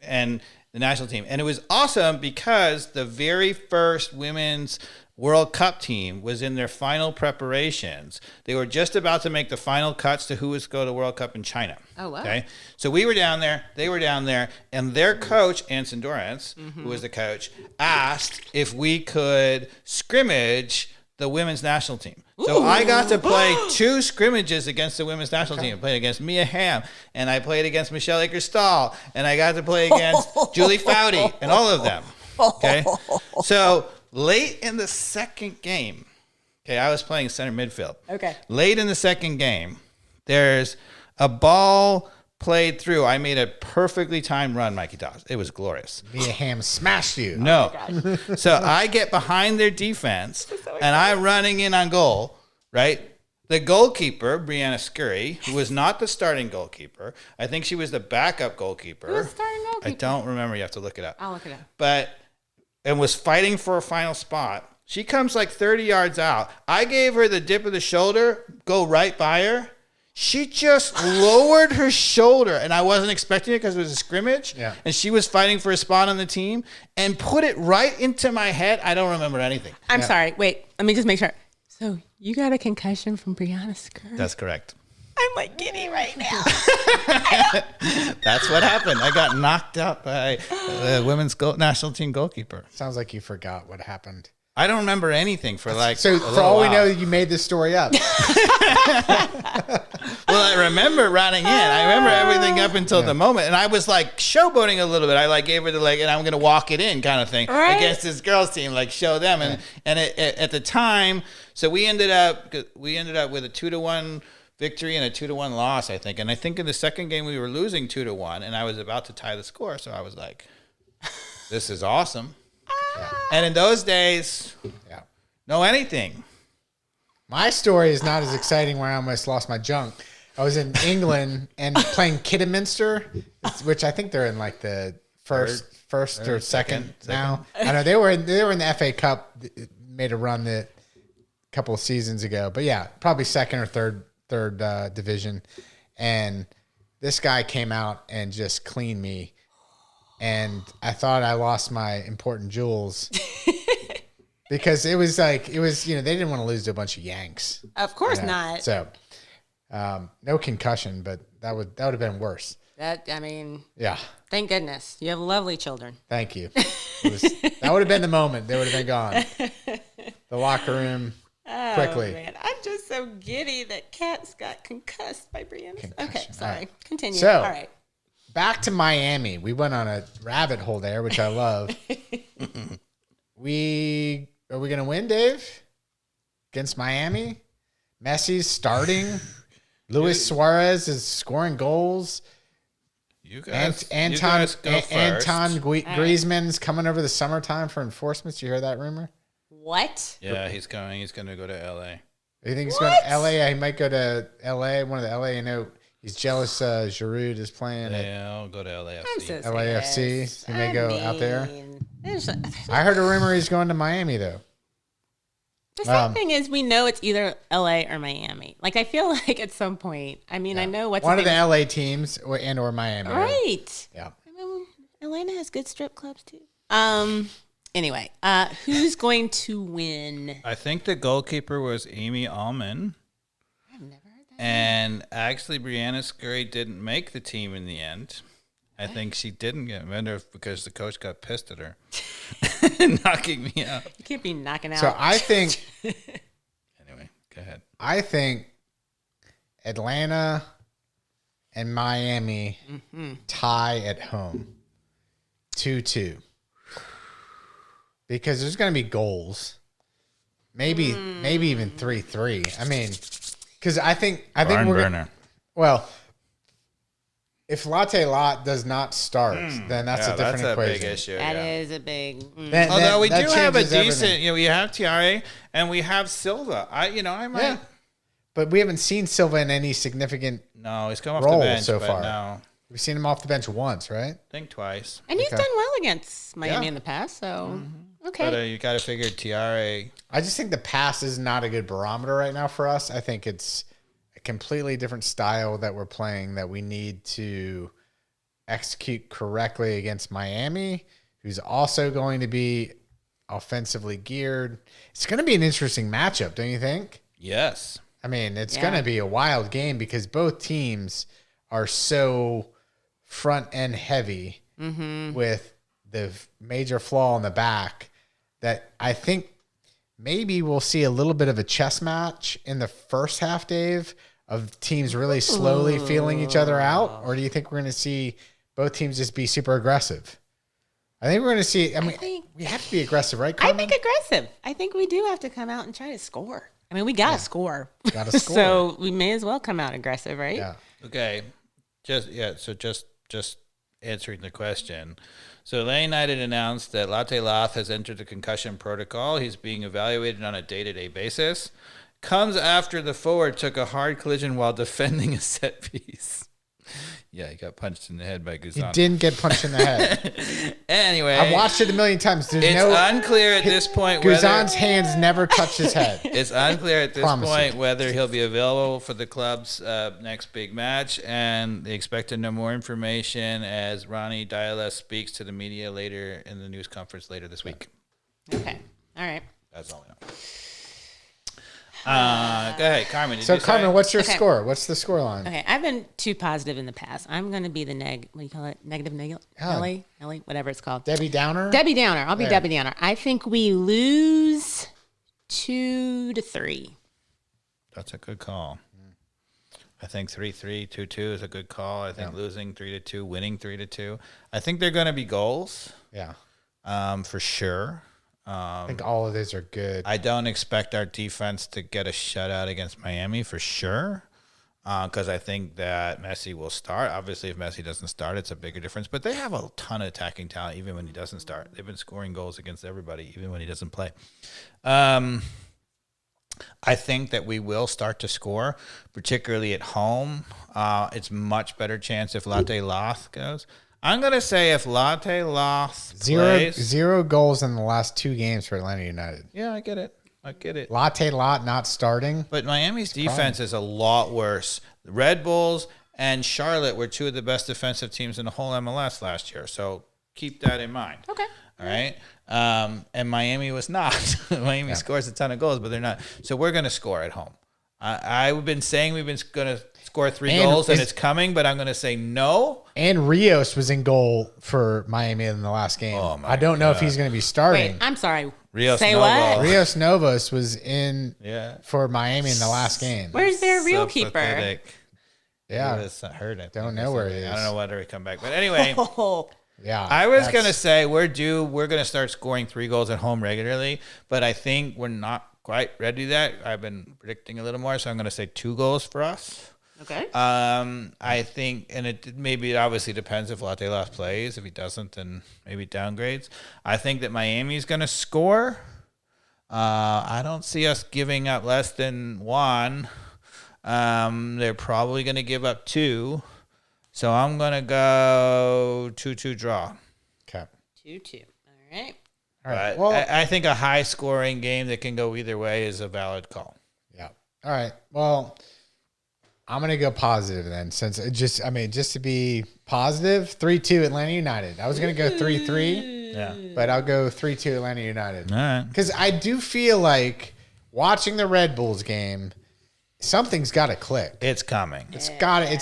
and the national team. And it was awesome because the very first women's World Cup team was in their final preparations. They were just about to make the final cuts to who was going to the World Cup in China. Oh, wow. Okay. So we were down there, they were down there, and their coach, Anson Dorrance, who was the coach, asked if we could scrimmage the women's national team. So I got to play 2 scrimmages against the women's national team. I played against Mia Hamm, and I played against Michelle Akers-Stahl, and I got to play against Julie Foudy, and all of them. Okay? So late in the second game, I was playing center midfield. Okay. Late in the second game, There's a ball played through. I made a perfectly timed run, Mikey Dobbs. It was glorious. Mia Hamm smashed you. No. So I get behind their defense, and I'm running in on goal, right? The goalkeeper, Brianna Scurry, who was not the starting goalkeeper. I think she was the backup goalkeeper. Who was the starting goalkeeper? I don't remember. You have to look it up. I'll look it up. And was fighting for a final spot. She comes like 30 yards out. I gave her the dip of the shoulder, go right by her. She just lowered her shoulder, and I wasn't expecting it because it was a scrimmage. Yeah. And she was fighting for a spot on the team and put it right into my head. I don't remember anything. I'm sorry. Wait, let me just make sure. So you got a concussion from Brianna Scurry? That's correct. I'm like giddy right now. That's what happened. I got knocked out by the women's national team goalkeeper. Sounds like you forgot what happened. I don't remember anything for like. So for all we know, you made this story up. Well, I remember running in. I remember everything up until the moment, and I was like showboating a little bit. I like gave her the leg, and I'm going to walk it in, kind of thing, right. against this girls' team, like show them. And at the time, so we ended up with a 2-1 victory and a 2-1 loss, I think. And I think in the second game we were losing 2-1, and I was about to tie the score. So I was like, "This is awesome." And in those days, no anything. My story is not as exciting where I almost lost my junk. I was in England and playing Kidderminster, which I think they're in like the first or second now. I know they were in the FA Cup, made a run a couple of seasons ago. But yeah, probably second or third division. And this guy came out and just cleaned me. And I thought I lost my important jewels because it was they didn't want to lose to a bunch of Yanks. Of course not. So, no concussion, but that would have been worse. Yeah. Thank goodness. You have lovely children. Thank you. That would have been the moment. They would have been gone. The locker room quickly. Man. I'm just so giddy that Kat's got concussed by Brianna. Okay, sorry. Right. Continue. So, all right. Back to Miami. We went on a rabbit hole there, which I love. Are we going to win, Dave? Against Miami? Messi's starting. Luis Suarez is scoring goals. Anton Griezmann's coming over the summertime for enforcement. You hear that rumor? What? Yeah, he's coming. He's going to go to L.A. You think he's going to L.A.? He might go to L.A. One of the L.A. He's jealous Giroud is playing at I'll go to LAFC. So LAFC. He may go out there. I heard a rumor he's going to Miami, though. The sad thing is we know it's either LA or Miami. Like, I feel like at some point, I know what's one of the LA teams or Miami. Right. Yeah. Atlanta has good strip clubs, too. Anyway, who's going to win? I think the goalkeeper was Amy Allman. I've never heard that. And actually, Brianna Scurry didn't make the team in the end. I think she didn't get better because the coach got pissed at her, knocking me out. You can't be knocking out. So I think. Anyway, go ahead. I think Atlanta and Miami tie at home 2-2 because there's going to be goals, maybe even 3-3. I mean, because I think we're burner. Well. If Latte Lot does not start, then that's a different equation. That's a big issue. That is a big. Although we do have a decent, everything. We have Tiare and we have Silva. I might. Yeah. But we haven't seen Silva in any significant No, he's come off role the bench so but far. No, We've seen him off the bench once, right? I think twice. And he's Okay. done well against Miami Yeah. in the past, so okay. But you got to figure Tiare. I just think the pass is not a good barometer right now for us. I think it's a completely different style that we're playing that we need to execute correctly against Miami, who's also going to be offensively geared. It's going to be an interesting matchup, don't you think? Yes. I mean, it's going to be a wild game because both teams are so front end heavy with the major flaw in the back that I think maybe we'll see a little bit of a chess match in the first half, Dave, of teams really slowly feeling each other out? Or do you think we're going to see both teams just be super aggressive? I think we're going to see. I mean, we have to be aggressive, right, Carmen? I think aggressive. I think we do have to come out and try to score. I mean, we got to score. Got to score. So we may as well come out aggressive, right? Yeah. Okay. So just answering the question. So Atlanta United announced that Latte Lath has entered the concussion protocol. He's being evaluated on a day-to-day basis. Comes after the forward took a hard collision while defending a set piece. Yeah, he got punched in the head by He Guzan. didn't get punched in the head. Anyway, I've watched it a million times. There's it's no unclear at this point whether Guzan's hands never touch his head. it's unclear at this Promise point you. whether he'll be available for the club's next big match, and they expect to know more information as Ronnie Diala speaks to the media later in the news conference later this week. Okay. All right. That's all we know. Go ahead, Carmen. Did So, you say? Carmen, what's your Okay. score? What's the score line? Okay. I've been too positive in the past. I'm going to be the what do you call it? Negative Nelly, whatever it's called. Debbie Downer? Debbie Downer. I'll be There. Debbie Downer. I think we lose 2-3. That's a good call. I think 3-3, 2-2 is a good call. I think losing 3-2, winning 3-2. I think they're going to be goals, Yeah. for sure. I think all of these are good. I don't expect our defense to get a shutout against Miami for sure, because I think that Messi will start. Obviously, if Messi doesn't start, it's a bigger difference. But they have a ton of attacking talent even when he doesn't start. They've been scoring goals against everybody even when he doesn't play. I think that we will start to score, particularly at home. It's much better chance if Latte Lath goes. I'm going to say if Latte Lath plays. Zero goals in the last 2 games for Atlanta United. Yeah, I get it. Latte Lot not starting. But Miami's defense is a lot worse. The Red Bulls and Charlotte were 2 of the best defensive teams in the whole MLS last year. So keep that in mind. Okay. All right. And Miami was not. Miami scores a ton of goals, but they're not. So we're going to score at home. I've been saying we've been going to score 3 goals and it's coming, but I'm going to say no. And Rios was in goal for Miami in the last game. Oh, my I don't know if he's going to be starting. Wait, I'm sorry. Rios Say Novo. what? Rios Novos was in Yeah. for Miami in the last game. Where's their real So keeper? pathetic. Yeah. He was hurt. I think, Don't or know where he something. is. I don't know whether he come back. But anyway. Oh, Yeah. I was that's- going to say we're due. We're going to start scoring 3 goals at home regularly, but I think we're not quite ready to that. I've been predicting a little more, so I'm going to say 2 goals for us. okay. I think, and it obviously depends if Latte Lath plays. If he doesn't, then maybe downgrades. I think that Miami's going to score. I don't see us giving up less than 1. They're probably going to give up 2. So I'm going to go 2-2 draw. Okay. 2-2. All right. All right. But Well, I think a high-scoring game that can go either way is a valid call. yeah. All right. Well, I'm going to go positive then, since just to be positive, 3-2 Atlanta United. I was going to go 3-3, Yeah. but I'll go 3-2 Atlanta United. All right. Because I do feel like watching the Red Bulls game, something's got to click. It's coming. It's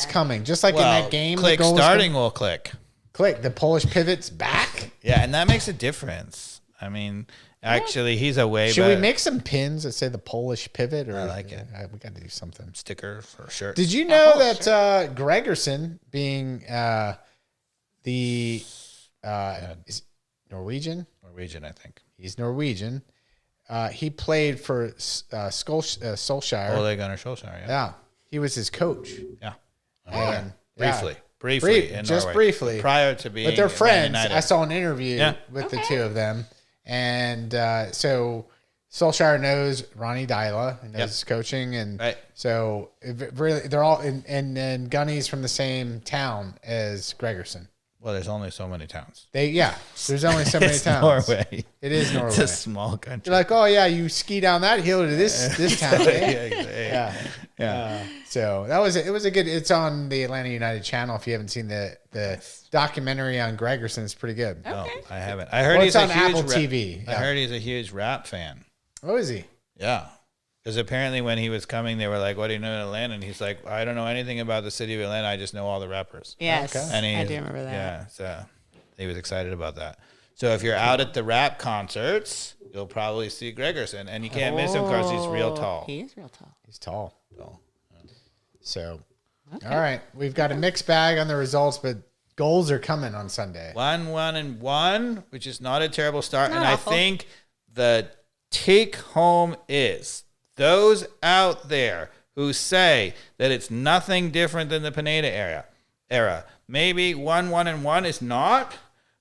coming. Just like in that game, click the goals starting will click. click. The Polish pivot's back. Yeah, and that makes a difference. I mean, actually, he's away. Should but we make some pins that say the Polish pivot? Or I like it. We got to do something. sticker for sure? Did you know that Gregerson, being is Norwegian? Norwegian, I think. He's Norwegian. He played for Solskjaer. Ole Gunnar Solskjaer. Yeah. Yeah, he was his coach. Yeah. And Briefly. In just Norway. briefly. Prior to being. But they're Man friends. United. I saw an interview with the 2 of them, and so Solskjaer knows Ronnie Dyla and knows his coaching, and Right. so really they're all and Gunny's from the same town as Gregerson. Well, there's only so many towns. There's only so many It's towns. Norway. It is Norway. It's a small country. You're like, oh yeah, you ski down that hill to this town. Eh? Yeah. So it was a good. It's on the Atlanta United channel. If you haven't seen the documentary on Gregerson, it's pretty good. No, I haven't. I heard Well, he's it's a on huge Apple TV. I Yeah. heard he's a huge rap fan. Oh, is he? Yeah. Because apparently when he was coming, they were like, what do you know in Atlanta? And he's like, I don't know anything about the city of Atlanta. I just know all the rappers. Yes. Okay. And I do remember that. Yeah. So he was excited about that. So if you're out at the rap concerts, you'll probably see Gregerson. And you can't miss him because he's real tall. He is real tall. He's tall. So, all right, we've got a mixed bag on the results, but goals are coming on Sunday. 1-1-1, which is not a terrible start. Not and awful. I think the take home is those out there who say that it's nothing different than the Pineda era, maybe 1-1-1 is not,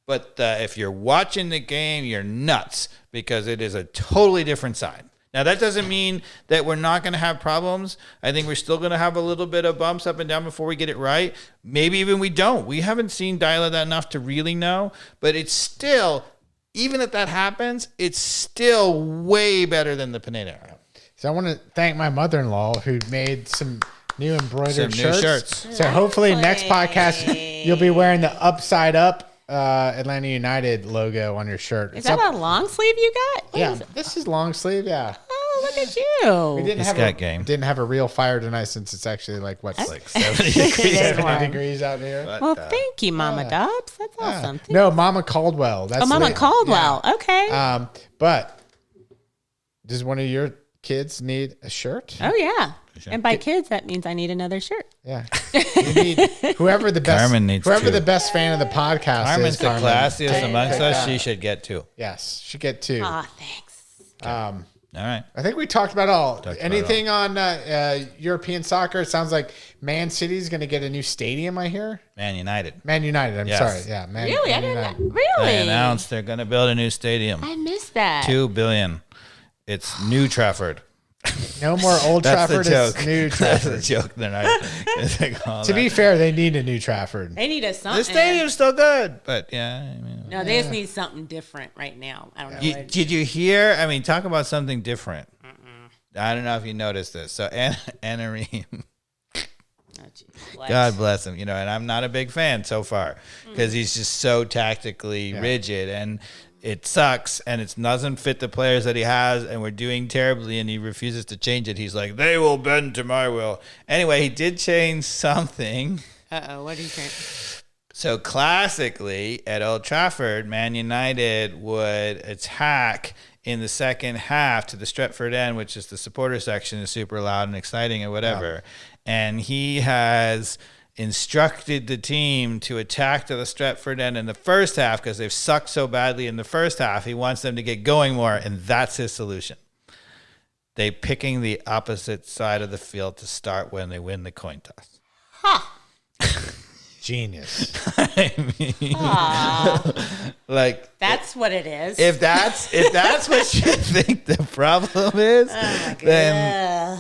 but if you're watching the game, you're nuts because it is a totally different side. Now, that doesn't mean that we're not going to have problems. I think we're still going to have a little bit of bumps up and down before we get it right. Maybe even we don't. We haven't seen Dyla that enough to really know, but it's still, even if that happens, it's still way better than the Pineda era. So I want to thank my mother-in-law who made some new embroidered Some new shirts. So hopefully next podcast you'll be wearing the upside up Atlanta United logo on your shirt. Is that a long sleeve you got? Yeah, this is long sleeve. Yeah. Oh, look at you. We didn't have a real fire tonight since it's actually like 70 degrees out here. Well, thank you, Mama Dobbs. That's awesome. No, Mama Caldwell. That's Mama Caldwell. Yeah. Okay. But does one of your kids need a shirt? Oh yeah. And by kids, that means I need another shirt. Yeah. You need whoever the best Carmen needs whoever two. the best fan of the podcast Carmen's is. the classiest amongst us. She should get 2. Yes, she get 2. Ah, thanks. All right. I think we talked about all. Anything on European soccer? It sounds like Man City's going to get a new stadium, I hear. Man United. Man United, I'm Yes. sorry. Yeah, Man Really? I Man didn't. United. Really? They announced they're going to build a new stadium. I missed that. $2 billion. It's New Trafford. No more Old That's Trafford, the joke. it's New That's Trafford. the joke. They're not. To be fair, they need a new Trafford. They need a something. the stadium's still good, but yeah. I mean, No, they just need something different right now. I don't know. did you hear? I mean, talk about something different. I don't know if you noticed this. So Anna Reem, Oh, geez. What? God bless him, and I'm not a big fan so far because he's just so tactically rigid and it sucks and it doesn't fit the players that he has and we're doing terribly and he refuses to change it. He's like, they will bend to my will. Anyway, he did change something. Uh-oh, what did he say? So classically at Old Trafford, Man United would attack in the second half to the Stretford end, which is the supporter section, is super loud and exciting and whatever. And he has instructed the team to attack to the Stretford end in the first half because they've sucked so badly in the first half. He wants them to get going more, and that's his solution. They picking the opposite side of the field to start when they win the coin toss. Genius. I mean, like That's what it is. if that's what you think the problem is, then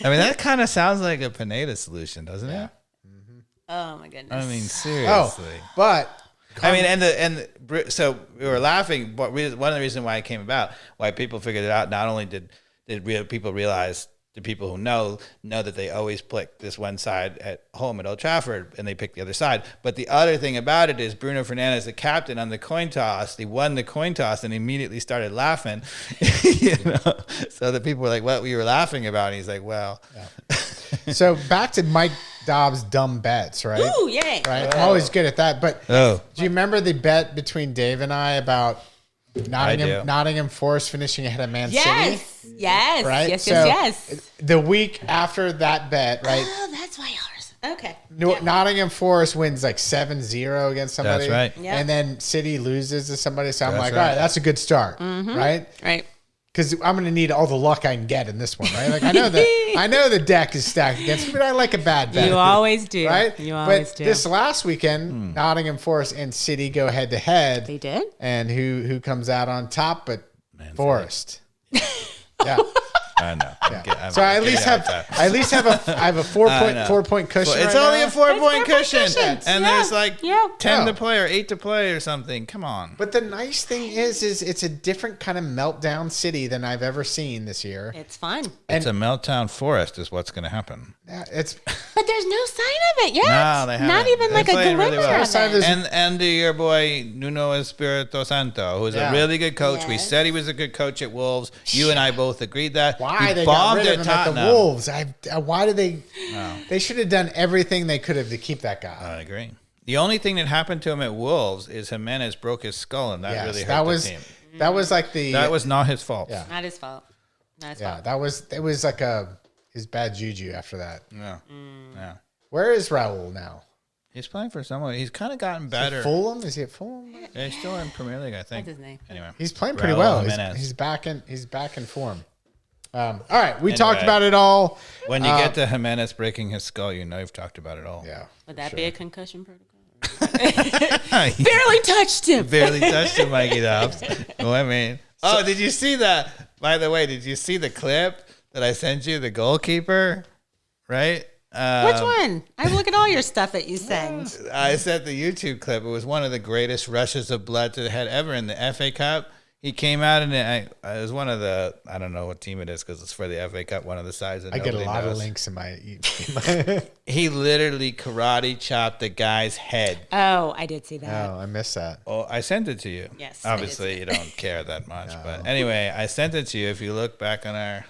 I mean that kind of sounds like a Pineda solution, doesn't it? Oh my goodness. I mean, seriously. But I mean, so we were laughing. But one of the reasons why it came about, why people figured it out, not only did people realize, the people who know that they always pick this one side at home at Old Trafford and they pick the other side. But the other thing about it is Bruno Fernandes, the captain on the coin toss, he won the coin toss and immediately started laughing. So the people were like, what were you laughing about? And he's like, well. Yeah. So back to Mike Dobbs' dumb bets, right? Ooh, yay. Right. I'm always good at that. But Oh. do you remember the bet between Dave and I about Nottingham Forest finishing ahead of Man City? Yes. Right? Yes. The week after that bet, right? Oh, that's why ours. Okay. Nottingham Forest wins like 7-0 against somebody. That's right. Yep. And then City loses to somebody. So I'm That's like, right. all right, that's a good start. Right? Right. Because I'm going to need all the luck I can get in this one, right? Like I know the deck is stacked against me, but I like a bad bet. You always do. Right? You always do. This last weekend, Nottingham Forest and City go head to head. They did? And who comes out on top but Forest? Yeah. I know. So I at least have a 4 point cushion. It's right only now. a 4-point cushion. cushions. And Yeah. there's like Yeah. 10 to No. play or 8 to play or something. Come on. But the nice thing is it's a different kind of meltdown City than I've ever seen this year. It's fun. It's a meltdown forest is what's going to happen. It's But there's no sign of it yet. No, they haven't. Not even They like a played glimmer really well. of it. And your boy Nuno Espirito Santo, who's Yeah. a really good coach. We Yes. said he was a good coach at Wolves. You and I both agreed that. why he they got bombed rid of at him at the Tottenham. Wolves. Why did they? They should have done everything they could have to keep that guy. I agree. The only thing that happened to him at Wolves is Jimenez broke his skull, and that Yes, really hurt that was the team. that was like the That was not his fault. Yeah. Not his fault. Not his yeah fault. that was it was like his bad juju after that. Yeah. Yeah. Where is Raul now? He's playing for someone. He's kind of gotten better. Fulham? Is he at Fulham? Yeah, he's still in Premier League, I think. That's his name. Anyway, He's playing pretty Raul well. Jimenez. He's back in form. All right, we talked about it all. When you get to Jimenez breaking his skull, you know you've talked about it all. Yeah. Would that be a concussion protocol? Barely touched him. Barely touched him, Mikey Dobbs. Well, I mean, did you see that? By the way, did you see the clip that I sent you? The goalkeeper, right? Which one? I look at all your stuff that you send. I sent the YouTube clip. It was one of the greatest rushes of blood to the head ever in the FA Cup. He came out and it was one of the, I don't know what team it is because it's for the FA Cup, one of the sides that I get a lot knows. of links in my. He literally karate chopped the guy's head. Oh, I did see that. Oh, I missed that. Oh, I sent it to you. Yes, I did Obviously, see you don't care that much, but anyway, I sent it to you. If you look back on our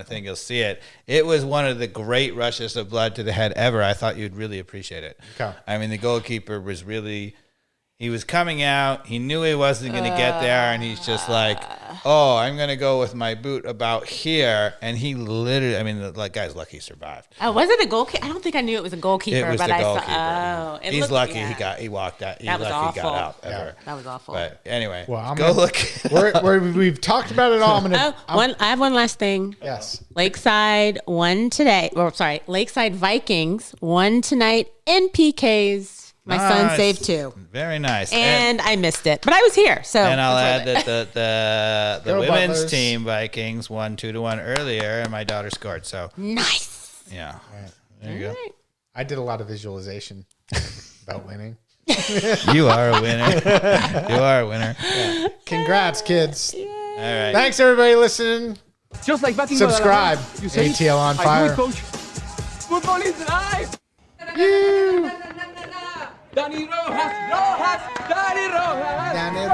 thing, you'll see it. It was one of the great rushes of blood to the head ever. I thought you'd really appreciate it. Okay. I mean, the goalkeeper was really. He was coming out. He knew he wasn't going to get there, and he's just like, "Oh, I'm going to go with my boot about here." And he literally, I mean, the guy's lucky he survived. Oh, was it a goalkeeper? I don't think I knew it was a goalkeeper. It was but the I goalkeeper. saw. Oh, it He's looked- lucky yeah. he walked out. He's That was lucky he got awful. out ever. That was awful. But anyway, Well, go look. We've talked about it all. I have one last thing. Yes. Lakeside won today. Or sorry, Lakeside Vikings won tonight in PKs. My son Nice. saved 2. Very nice. And I missed it, but I was here. So And I'll it's add worth it. that the Go women's Butlers. team Vikings won 2-1 earlier, and my daughter scored. So Nice. yeah, there you go. I did a lot of visualization about winning. You are a winner. You are a winner. Congrats, kids. All right. Thanks, everybody listening. Just like back in Subscribe. Guadalajara, you see? ATL on I fire. do it, coach. Football is life. Danny Rojas, Danny Rojas. Danny